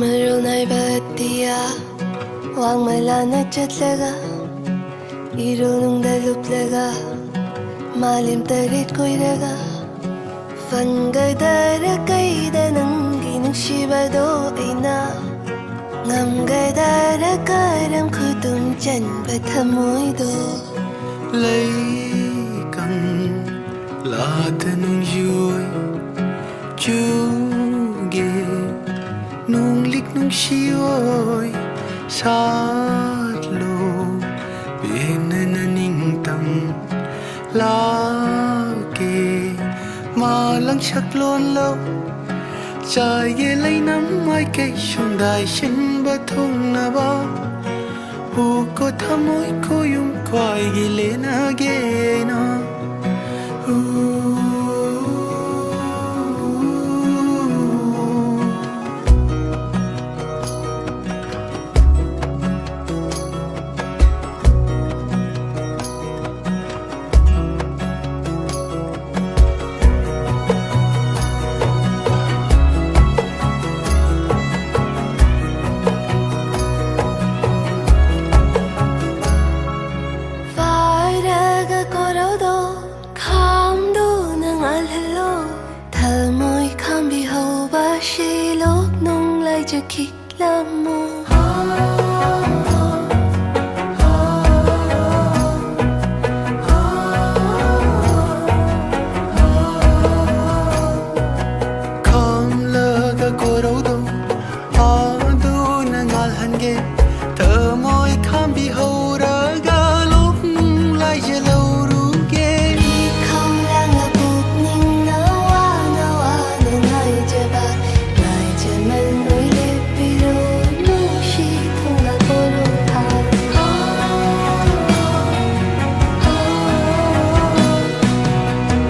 H: Marunay wang malana chatlaga irunungda luplaga malim tarit koiraga fangadara kaida nangi nushibado aina ngamgadara karam khudum chanba thamoido
B: Laikang latanung yuy Chugi nung lik nung siyoy Satlo pinananing tam Lagi malang shaklon lo Chai ye lay nam mai kay shung dai shin ba thong na ba Hu ko thamoy ko yung kwai gile na ge na
H: Faraga korodo kamdo nang alhalo thamoy kambi ho ba shilok nung lai jakik lamo
B: Kamlaga korodo adu nang alhange Tamoy kambi ho raga lok nung lai jalauru ge
H: Ikaw lang abot ning nawa nanay jaba Nay jaman mo'y lepiro nung shitong nakoro ha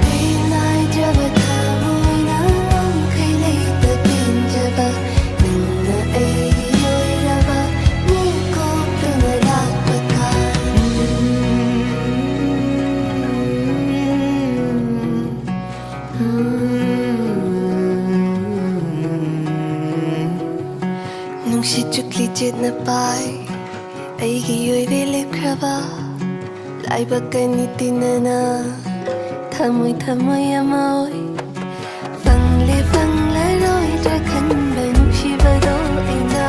H: Pinay jaba tamoy nang kay laytagin jaba Nang na ay yo'y raba Nikop Nung si chuklijit na pai Ay giyo'y bilip kraba Lai bakanitin na na Thamoy amoy Fanglaroy Drakan ba nung shibado ay na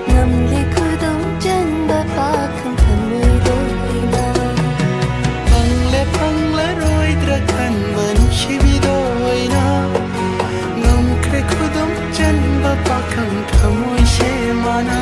H: Ngamli kudong dyan ba pakang thamoy do ay na
B: Panglaroy drakan man shibidoy na Ngam kre kudum jan ba pakang thamoy shemana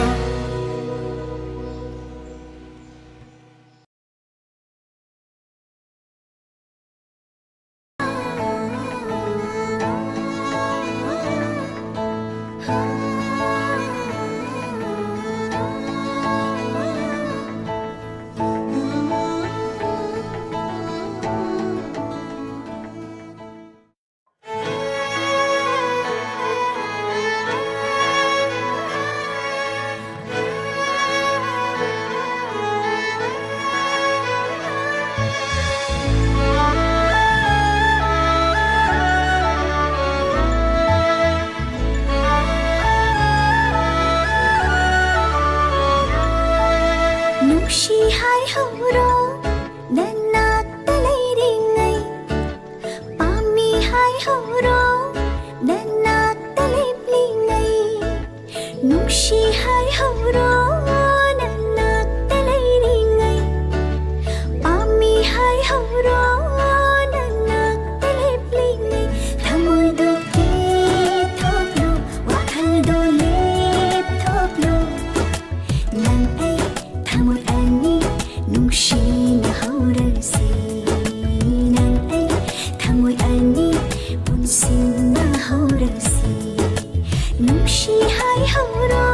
C: ꯅꯨꯡꯁꯤ ꯍꯥꯏꯍꯧꯔꯣ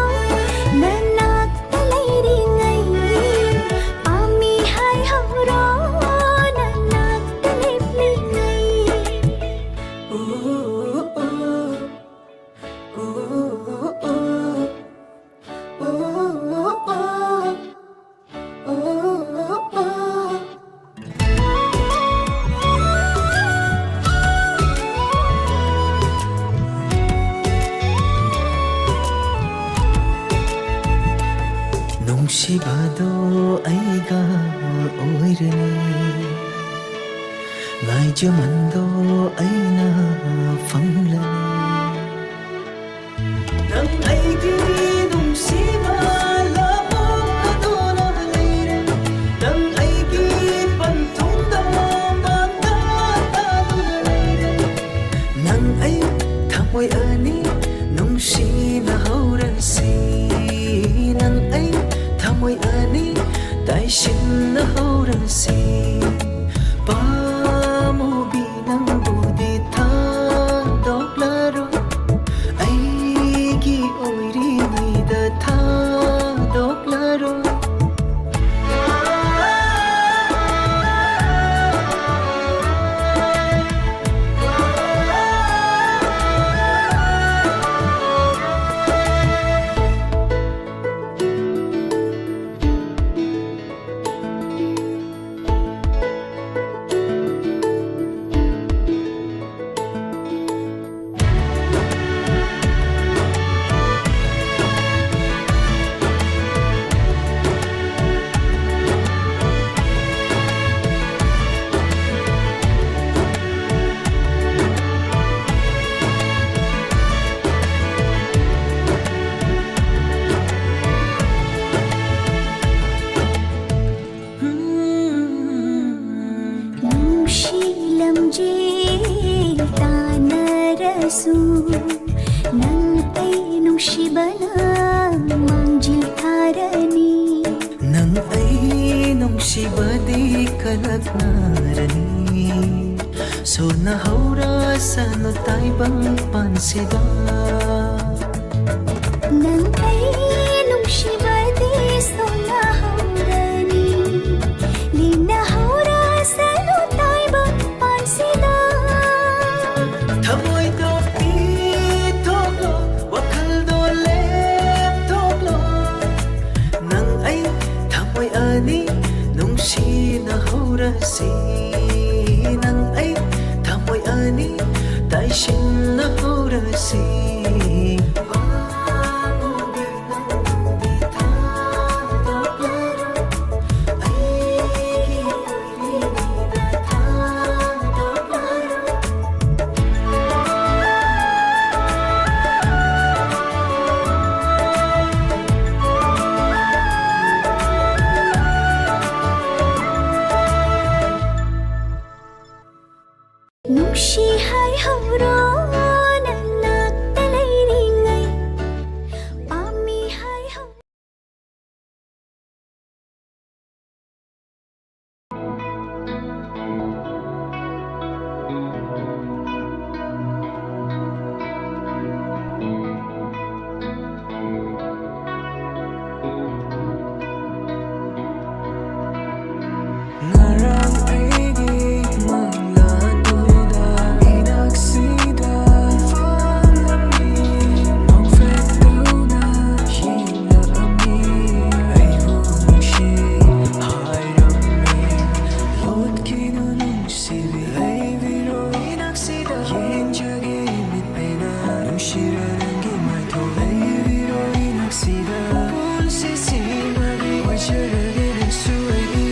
C: ꯅꯅꯥꯛꯇ ꯂꯩꯔꯤꯉꯩ ꯄꯥꯝꯃꯤ ꯍꯥꯏꯍꯧꯔꯣ ꯅꯅꯥꯛꯇ ꯂꯦꯞꯂꯤꯉꯩ
B: ꯅꯨꯡꯁꯤꯕꯗꯣ ꯑꯩꯒ ꯑꯣꯏꯔꯅꯤ ꯉꯥꯏꯖꯃꯟꯗꯣ ꯑꯩꯅ ꯐꯪꯂꯅꯤ ꯅꯪ ꯑꯩꯒꯤ ꯅꯨꯡꯁꯤꯕ ꯂꯥꯞꯄꯗꯨꯅ ꯂꯩꯔꯦ ꯅꯪ ꯑꯩꯒꯤ ꯄꯟꯊꯨꯡꯗ ꯃꯥꯡꯗꯗꯨꯅ ꯂꯩꯔꯦ ꯅꯪ ꯑꯩ ꯊꯃꯣꯏ ꯑꯅꯤ ꯅꯨꯡꯁꯤꯅ ꯍꯧꯔꯁꯤ ꯅꯪ ꯑꯩ ꯊꯃꯣꯏ ꯑꯅꯤ ꯇꯥꯏꯁꯤꯟꯅ ꯍꯧꯔꯁꯤ ꯄꯥꯝꯃꯨꯕꯤ ꯅꯪꯕꯨꯗꯤ ꯊꯥꯗꯣꯛꯂꯔꯣꯏ ꯑꯩꯒꯤ ꯑꯣꯏꯔꯤꯉꯩꯗ ꯊꯥꯗꯣꯛꯂꯔꯣꯏ
C: ꯅꯨꯡꯁꯤ ꯂꯝꯖꯦꯜ ꯇꯥꯟꯅꯔꯁꯨ ꯅꯪ ꯑꯩ ꯅꯨꯡꯁꯤꯕꯅ ꯃꯥꯡꯖꯤꯜ ꯊꯥꯔꯅꯤ
B: ꯅꯪ ꯑꯩ ꯅꯨꯡꯁꯤꯕꯗꯤ ꯀꯂꯛꯅꯔꯅꯤ ꯁꯣꯟꯅ ꯍꯧꯔꯁꯅꯨ ꯇꯥꯏꯕꯪ ꯄꯥꯟꯁꯤꯗ
C: ꯅꯪ ꯑꯩ ꯅꯨꯡꯁꯤꯕꯗꯤ ꯁꯣꯟꯅꯍꯧꯔꯅꯤ ꯂꯤꯅꯍꯧꯔꯁꯅꯨ ꯇꯥꯏꯕꯪ ꯄꯥꯟꯁꯤꯗ
B: ꯊꯃꯣꯏꯗꯣ ꯄꯤꯊꯣꯛꯂꯣ ꯋꯥꯈꯜꯗꯣ ꯂꯦꯞꯊꯣꯛꯂꯣ ꯅꯪ ꯑꯩ ꯊꯃꯣꯏ ꯑꯅꯤ ꯅꯨꯡꯁꯤꯅ ꯍꯧꯔꯁꯤ ꯅꯪ ꯑꯩ ꯊꯃꯣꯏ ꯑꯅꯤ ꯇꯥꯏꯁꯤꯟꯅ ꯍꯧꯔꯁꯤ
C: ꯅꯨꯡꯁꯤ ꯍꯥꯏꯍꯧꯔꯣ ꯅꯅꯥꯛꯇ ꯂꯩꯔꯤꯉꯩ ꯄꯥꯝꯃꯤ ꯍꯥꯏꯍꯧꯔꯣ
B: Ngarang aigi mangladuda inaksida falami nongfekdauna hina ami aihu nungshi hairami lot kinu nungsibi aiviro inaksida yenjagi mitpena nungshirarangi maito aiviro inaksida pulsisi magi wajharagi nungsuagi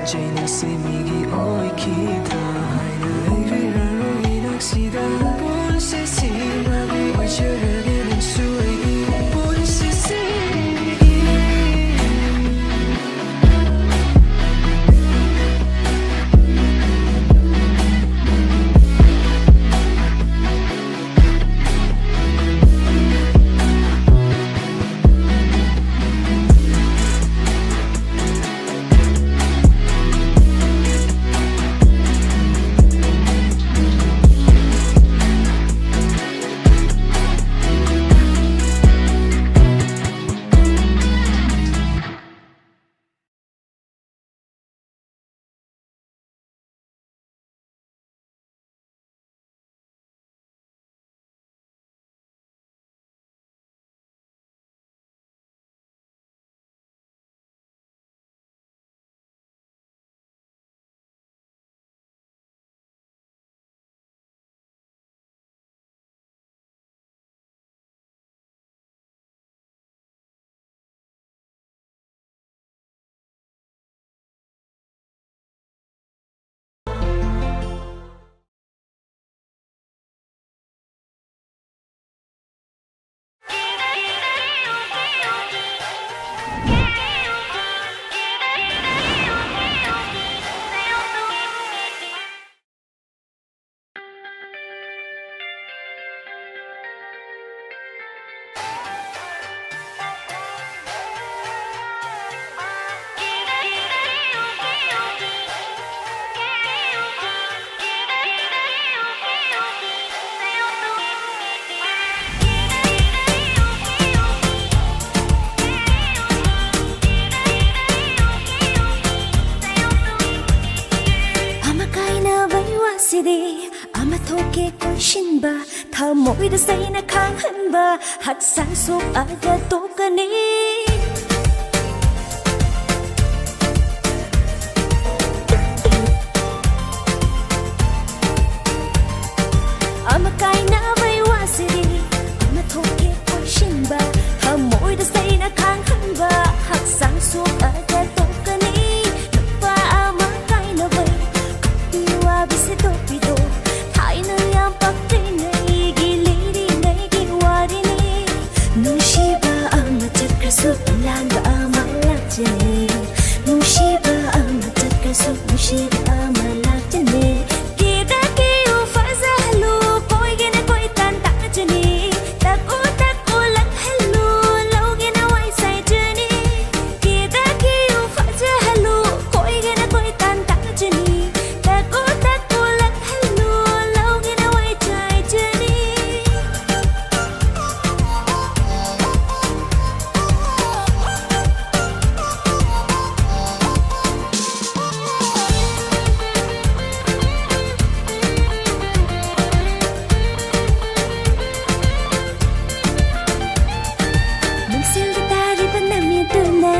B: Jaina say migi oi kita haina Raroi naksida Pon se si magi oi churagi nang suigi Pon se si Amatoke konshinba Thamoida sayna kanghanba Hatsan sok aga tokani Amakaina vaywasiri Amatoke konshinba Thamoida sayna kanghanba Hatsan sok aga tokani Nupa amakaina vay Kapiwa bisitopido Langa amalakjane Nushiba amatakkasu Nushiba amalakjane Kita kiyo fazahlu Koi gina koi tantakjane Tako tako lakhlu Lau gina wai saijane Kita kiyo fazahlu Koi gina koi tantakjane Tako tako lakhlu Lau gina wai saijane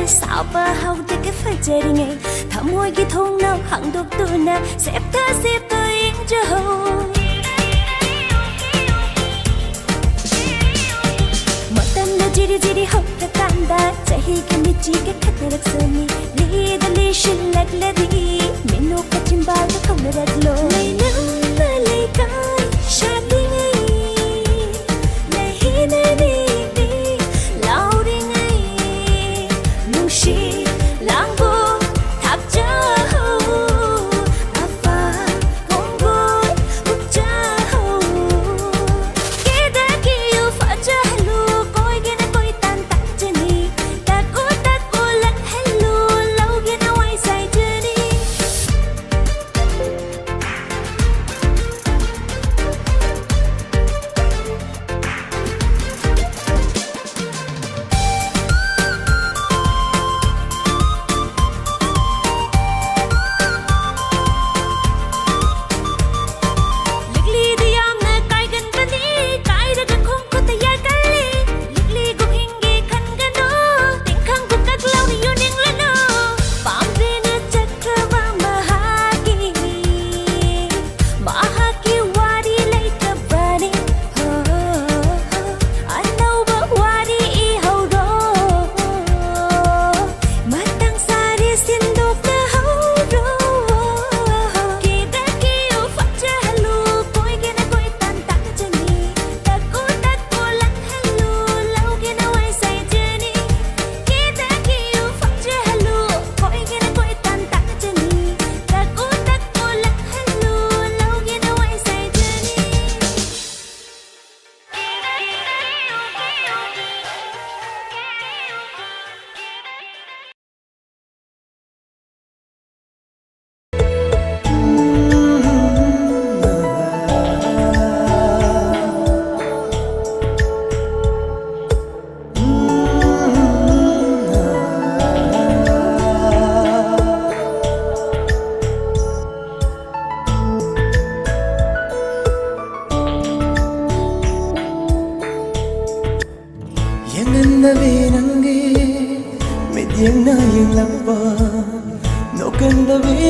B: Sapa hau de ke fajaringai thamoi gi thong na hang dok tu na sep ta ing jo matam na jiri jiri hok ta kanda chahi ke michi ke khatarak sani li da li shil lag ladi minu ka chimba ka kamrat lo nei nam na le kai shadi nei hi nei ni Langgo thakja ho afa gongo ukja ho keda kiyo faja hello koi gena koi tan tak jani tako tako lan hello lau gena wai sai jani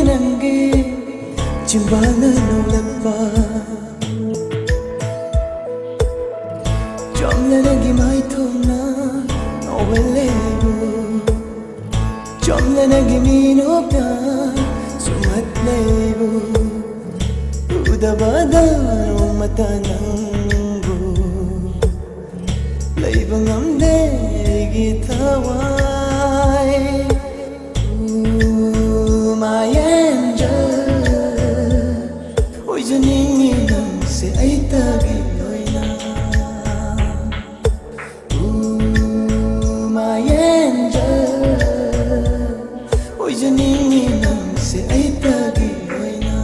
B: ನಂಗೆ ಚಿಂಬಾಲ ನೋಡಪ್ಪ ಜೊಮ್ಲನಗಿ ಮಾಯ್ತೋನ ನೋವಲ್ಲೇವು ಜೊಮ್ಲನಗಿ ಮೀನೋಪ್ಯ ಸುಮತ್ಲೇವು ಉದಬದ ನೋಮತ ನಂಗು ಲೈವ ngamde gi thawai my angel oi janingi nam se ai ta gi loina my angel oi janingi nam se ai ta gi loina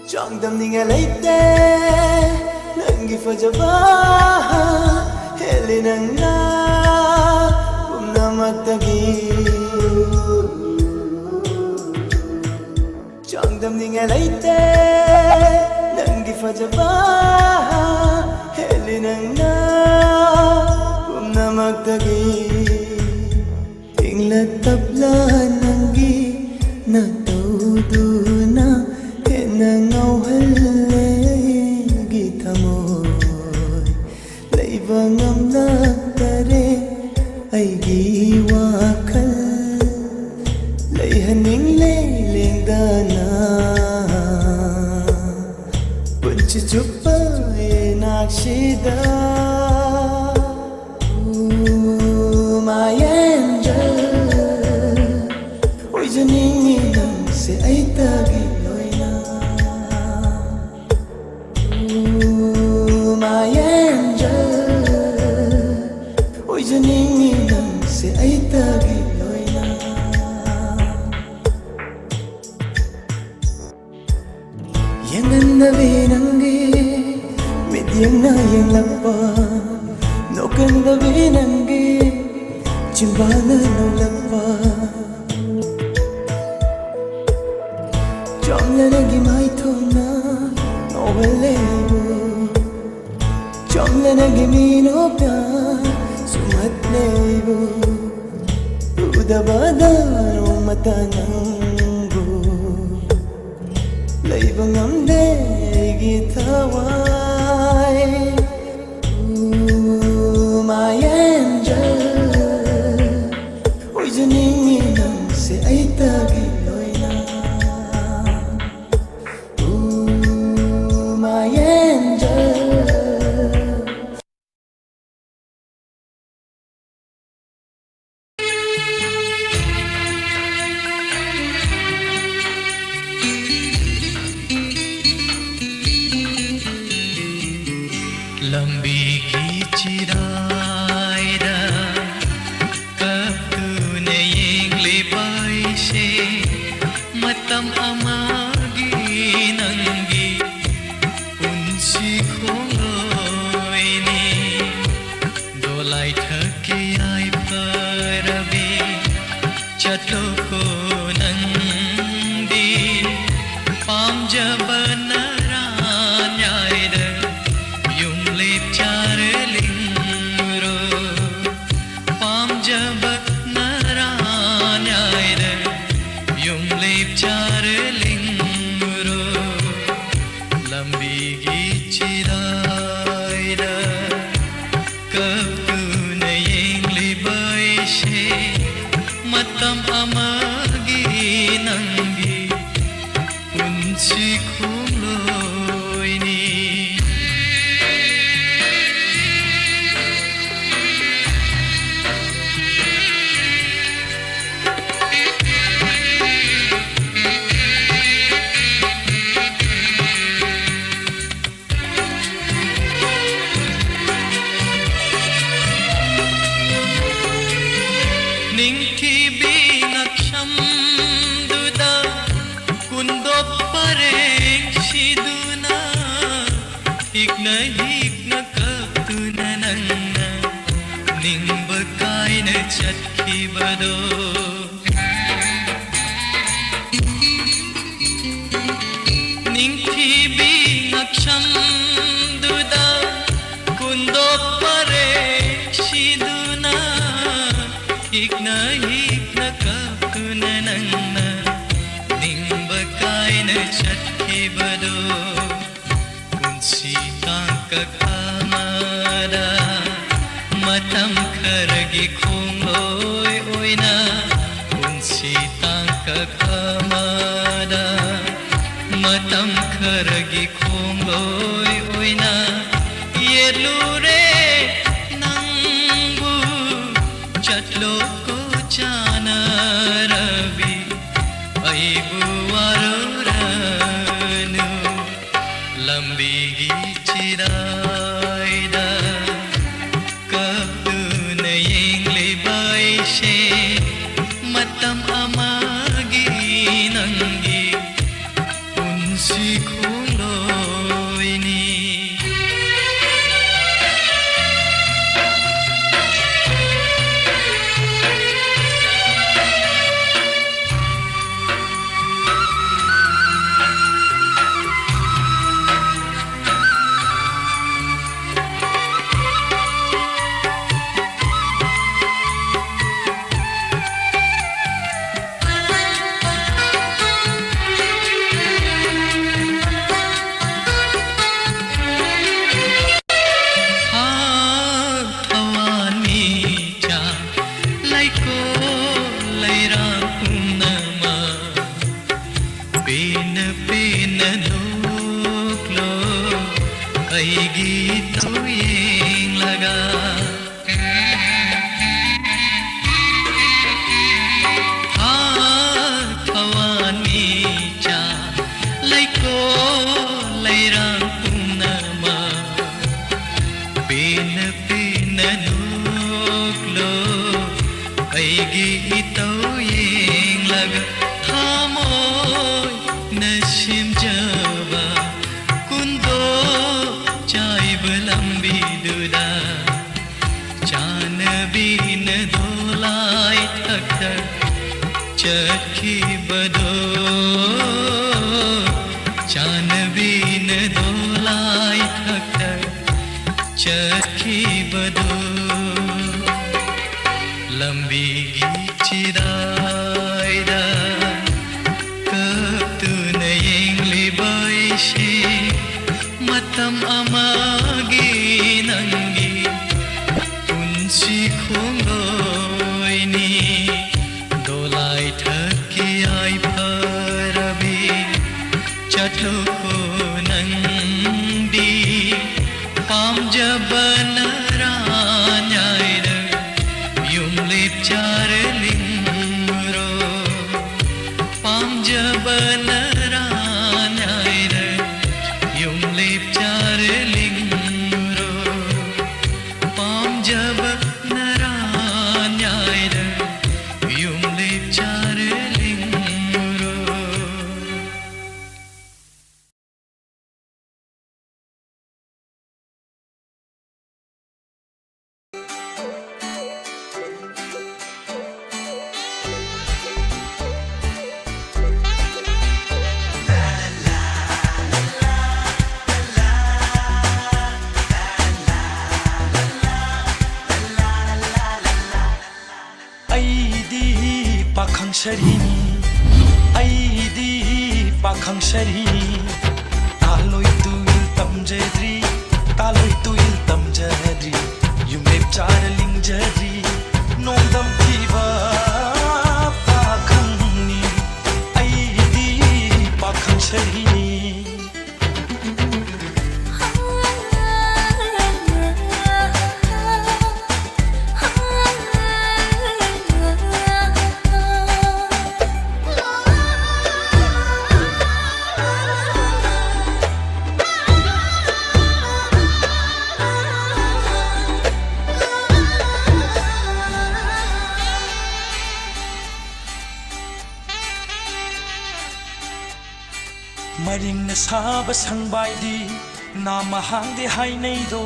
B: Trong tâm tình ngày lấy tê nâng ghi phật cho ba hệ lì nâng na cùng nam mặt ta ghi trong tâm tình ngày lấy tê nâng ghi phật cho ba hệ lì nâng na cùng nam mặt ta ghi tình là tập la nâng ghi na tàu tu na nangau halle gi thamoi leiva ngamla tare ai gi wakhal lei haning le lengdana punch chupa nakshida my angel oi janingi nam se ai ta gi my angel oi janingi nam se ai ta gi loina yangan na ve nange medyang na yang lappa nokan da ve nange chimbala no lappa jamla gi mai thona novelevo Jomlana gimino pya sumatlevo udabada no mata nangu leiva ngamde gi thawai my angel oi janingi nam se ai ta gi loina my angel
I: लंबी की चिरायदा कब तूने येंगले बाइशे मतम अमागी नंगी उनसी खोलोइनी दोलाई ठके आई परबे चटो को नंदी पाम जबना matam amagi nangi unsi kholoini निंब कायन चटखिबदो निंगथिबी नक्षमदुदा कुंदो परे शिदुना हिक्ना हिक्ना कपुना नंगना निंब कायन चटखिबदो कुंसी तांका kamada matam kharagi khongloi oina kunsi tangka kamada matam kharagi khongloi oina yelure nangbu chatlo ko chana rabi aibu waruranu lambigi chiraida kaptuna yengle baishe matam amagi nangi unsi kholoini
J: Maring na saba sang baidi na mahang de hai nei do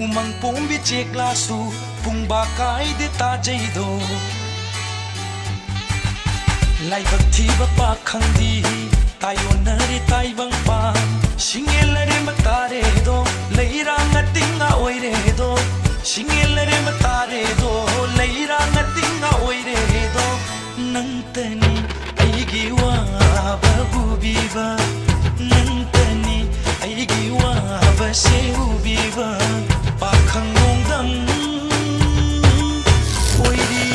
J: उमंग पोंबी चेकलासु पुंबा कायदे ताजैदो लाइबक थीब पाखंदी तायोनरे ताइबंग पान सिंगेलरे मतारे दो लैरांग तिंगा ओइरे दो सिंगेलरे मतारे दो लैरांग तिंगा ओइरे दो नंतनी अइगी वाबा बुबीबा नंतनी अइगी वाबा से उबीबा पाखंग नोंदम ओइरी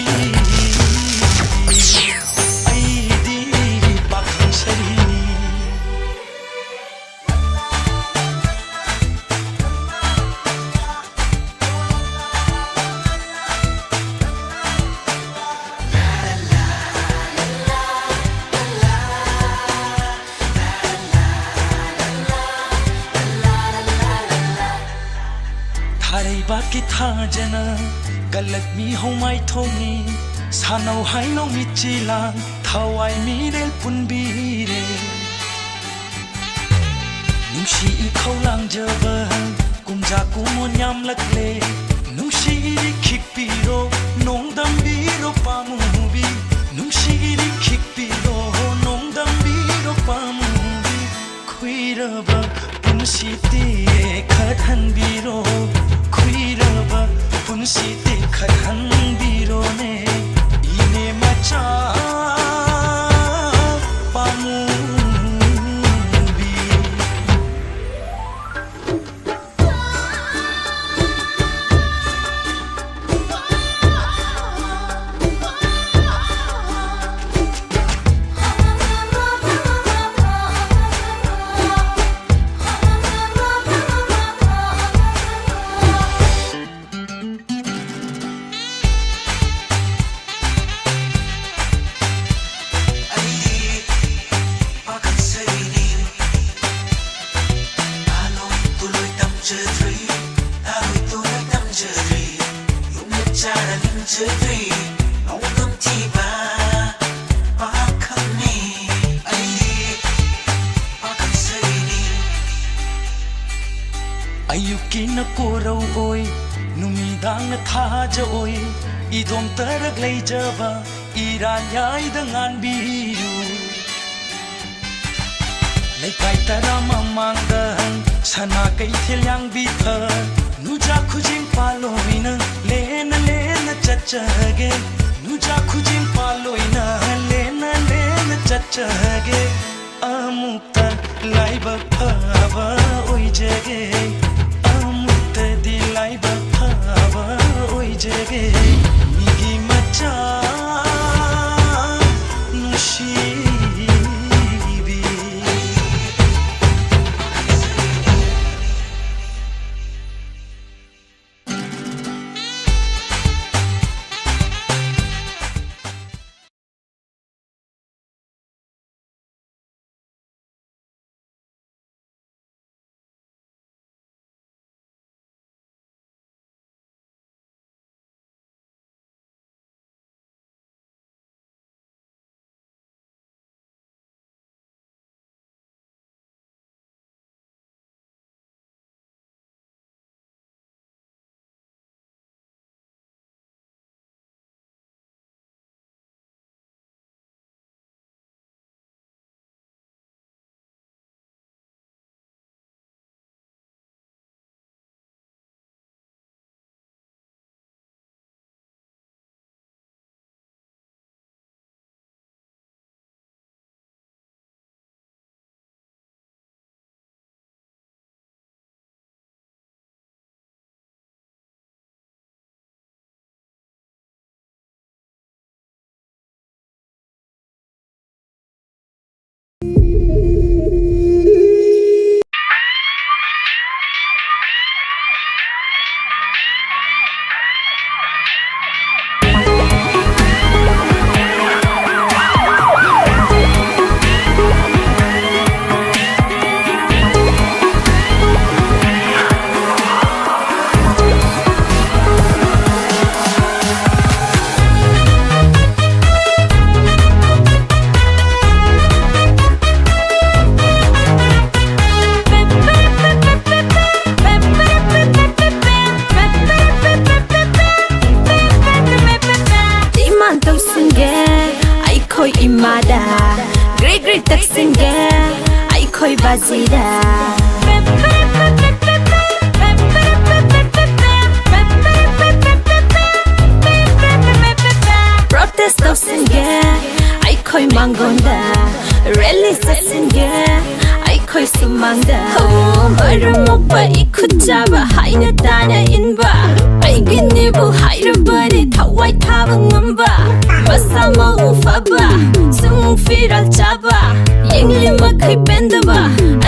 J: बाकी था जना गलत मी हो माई थोंगी सानौ हाइनो मिचिला थावाई मिरेल पुनबीरे नुशी खौलांजबा कुमजा कुमोन यामलकले नुशी खिकपीरो नोंदंबीरो पामुबी नुशी खिकपीरो नोंदंबीरो पामुबी खुइरबा पुनसीते खदहनबीरो खुइरबा पुनसीते खदहनबीरो ने इने मचा पामुबी अयुकी न कोरौ ओय नुमिदांग न थाज ओय इदोम तरक लेजबा इरान्याय दंगान बियु लेकाय तरा ममांगन सना कैथेल्यां बिथर नुजा खुजिं पालोइन लेन लेन चचगे नुजा खुजिं पालोइन लेन लेन चचगे अमुक्ता लाइबा फबा ओय जगे अमुक्ता दी लाइबा फबा ओय जगे मिगी मचा नुशी
H: imada great great taksinge ai khoi bazida protest taksinge ai khoi mangonda rally taksinge ai khoi sumangda marumokpa ikujaba haina tana inba ai ginibu hairabari thawai thaba ngamba masama ufaba sung firal chaba yengli makai pendaba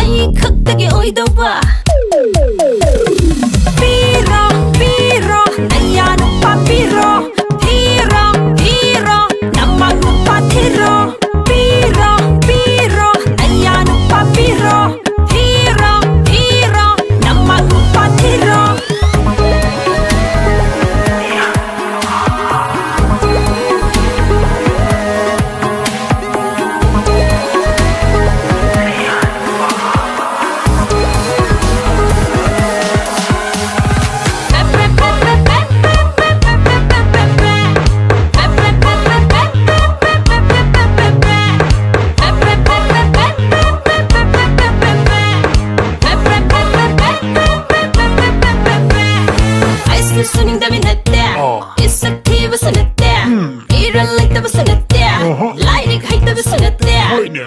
H: ai khaktagi oidaba piro piro ayanu papiro hero hero namanu pathiro piro piro ayanu papiro hero hero namanu pathiro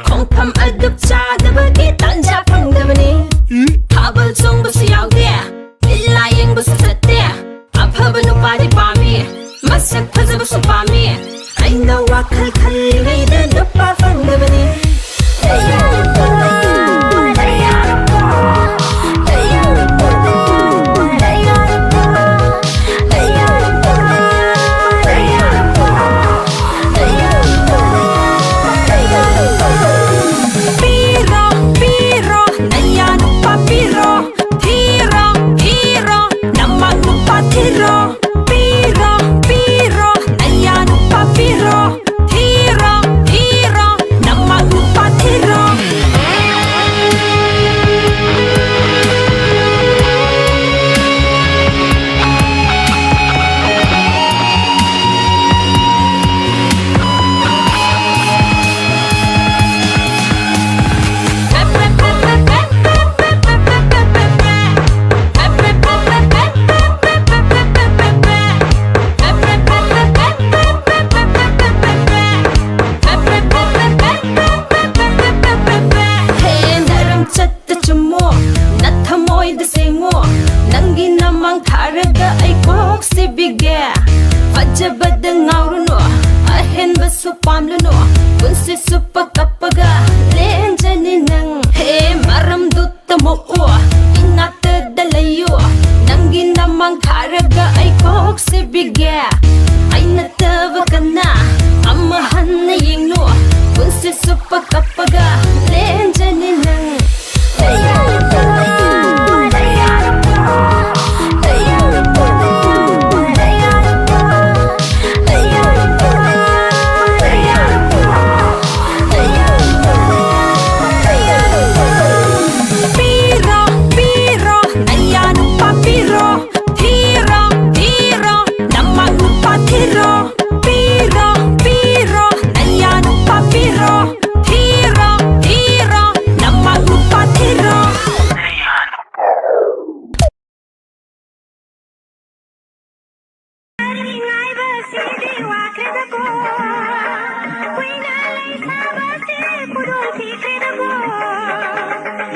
H: Khongpham aduk chadabagi tanja phangdabani Habal chongbasu yaude Illa yengbasu chatte Afhaba nupadi pami Masak phajabasu pami Aina wakhal khalligaida nupa phangdabani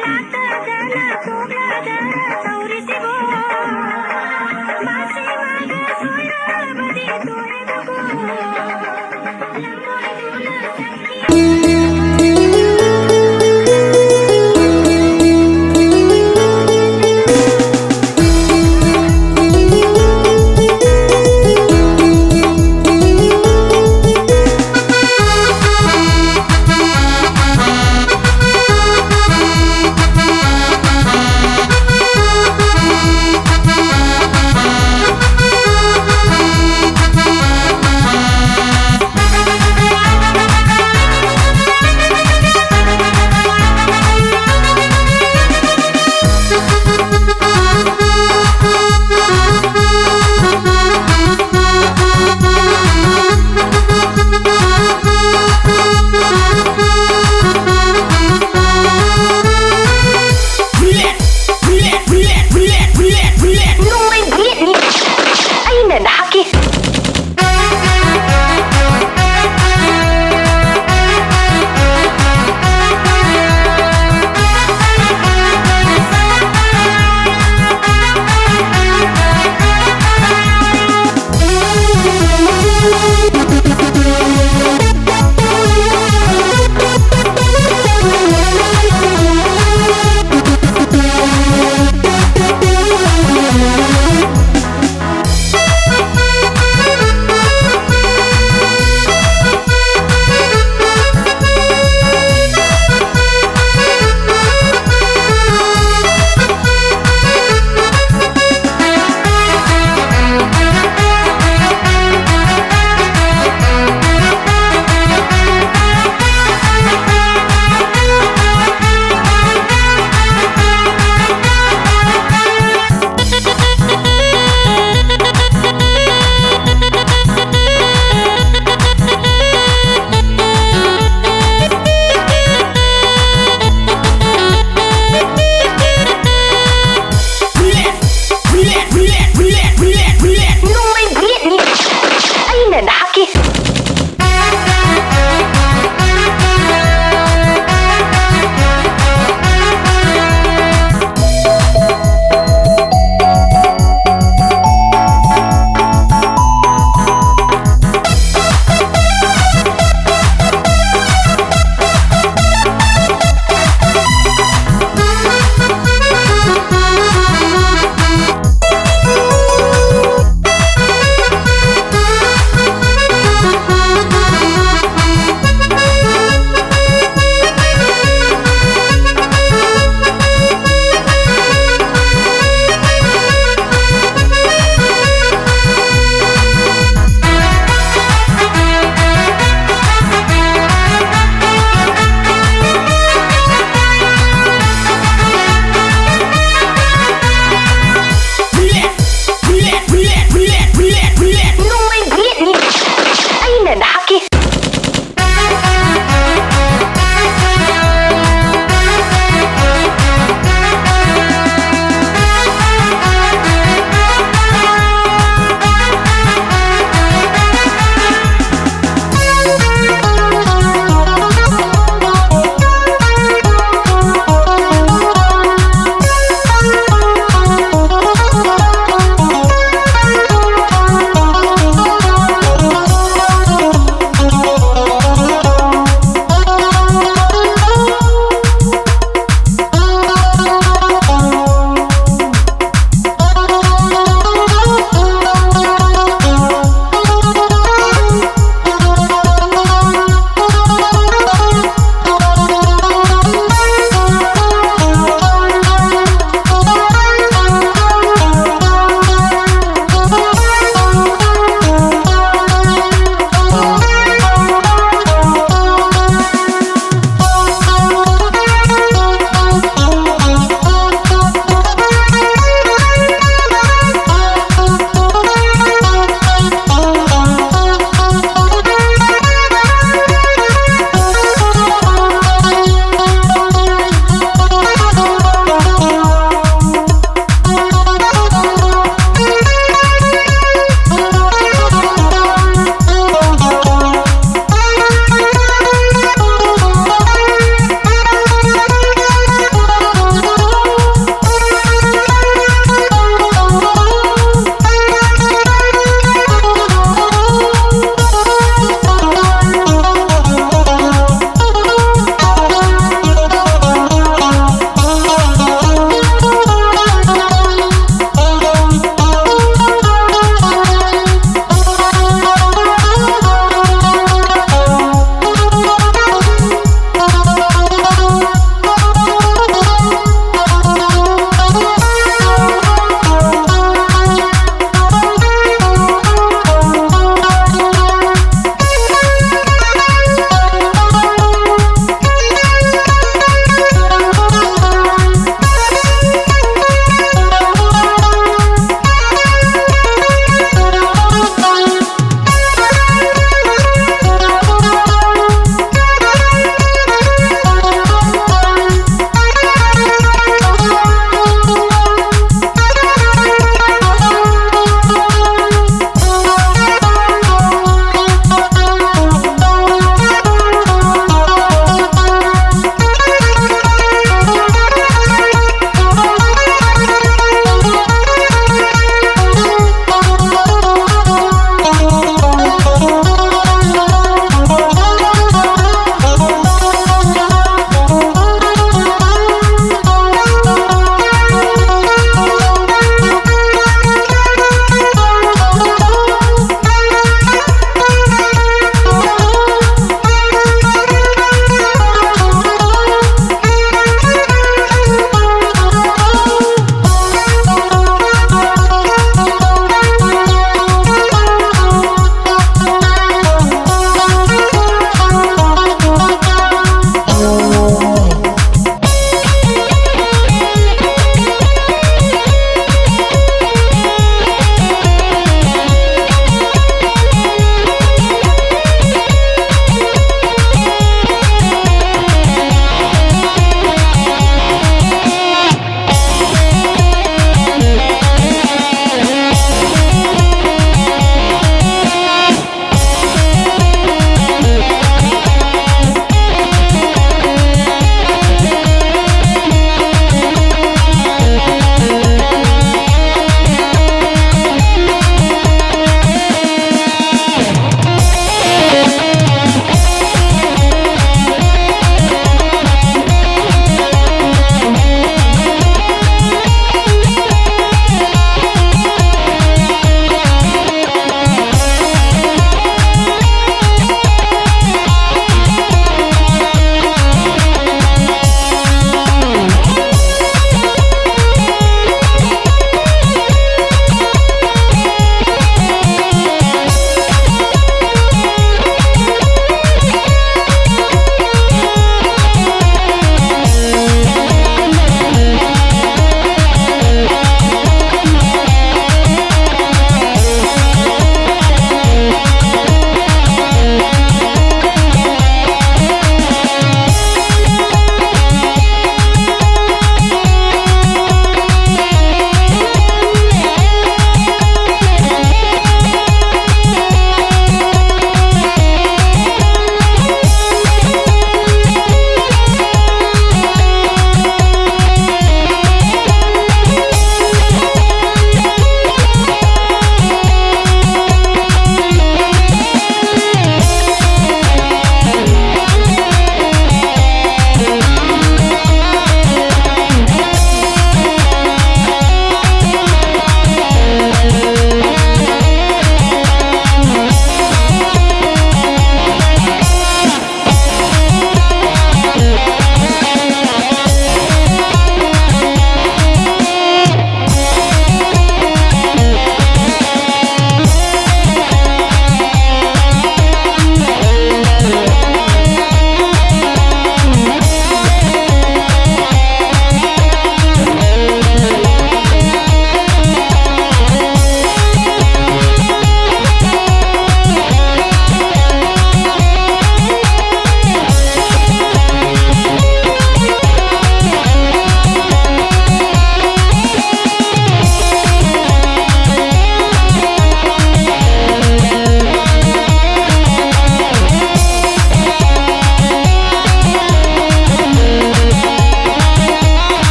C: Lata jana sokla jana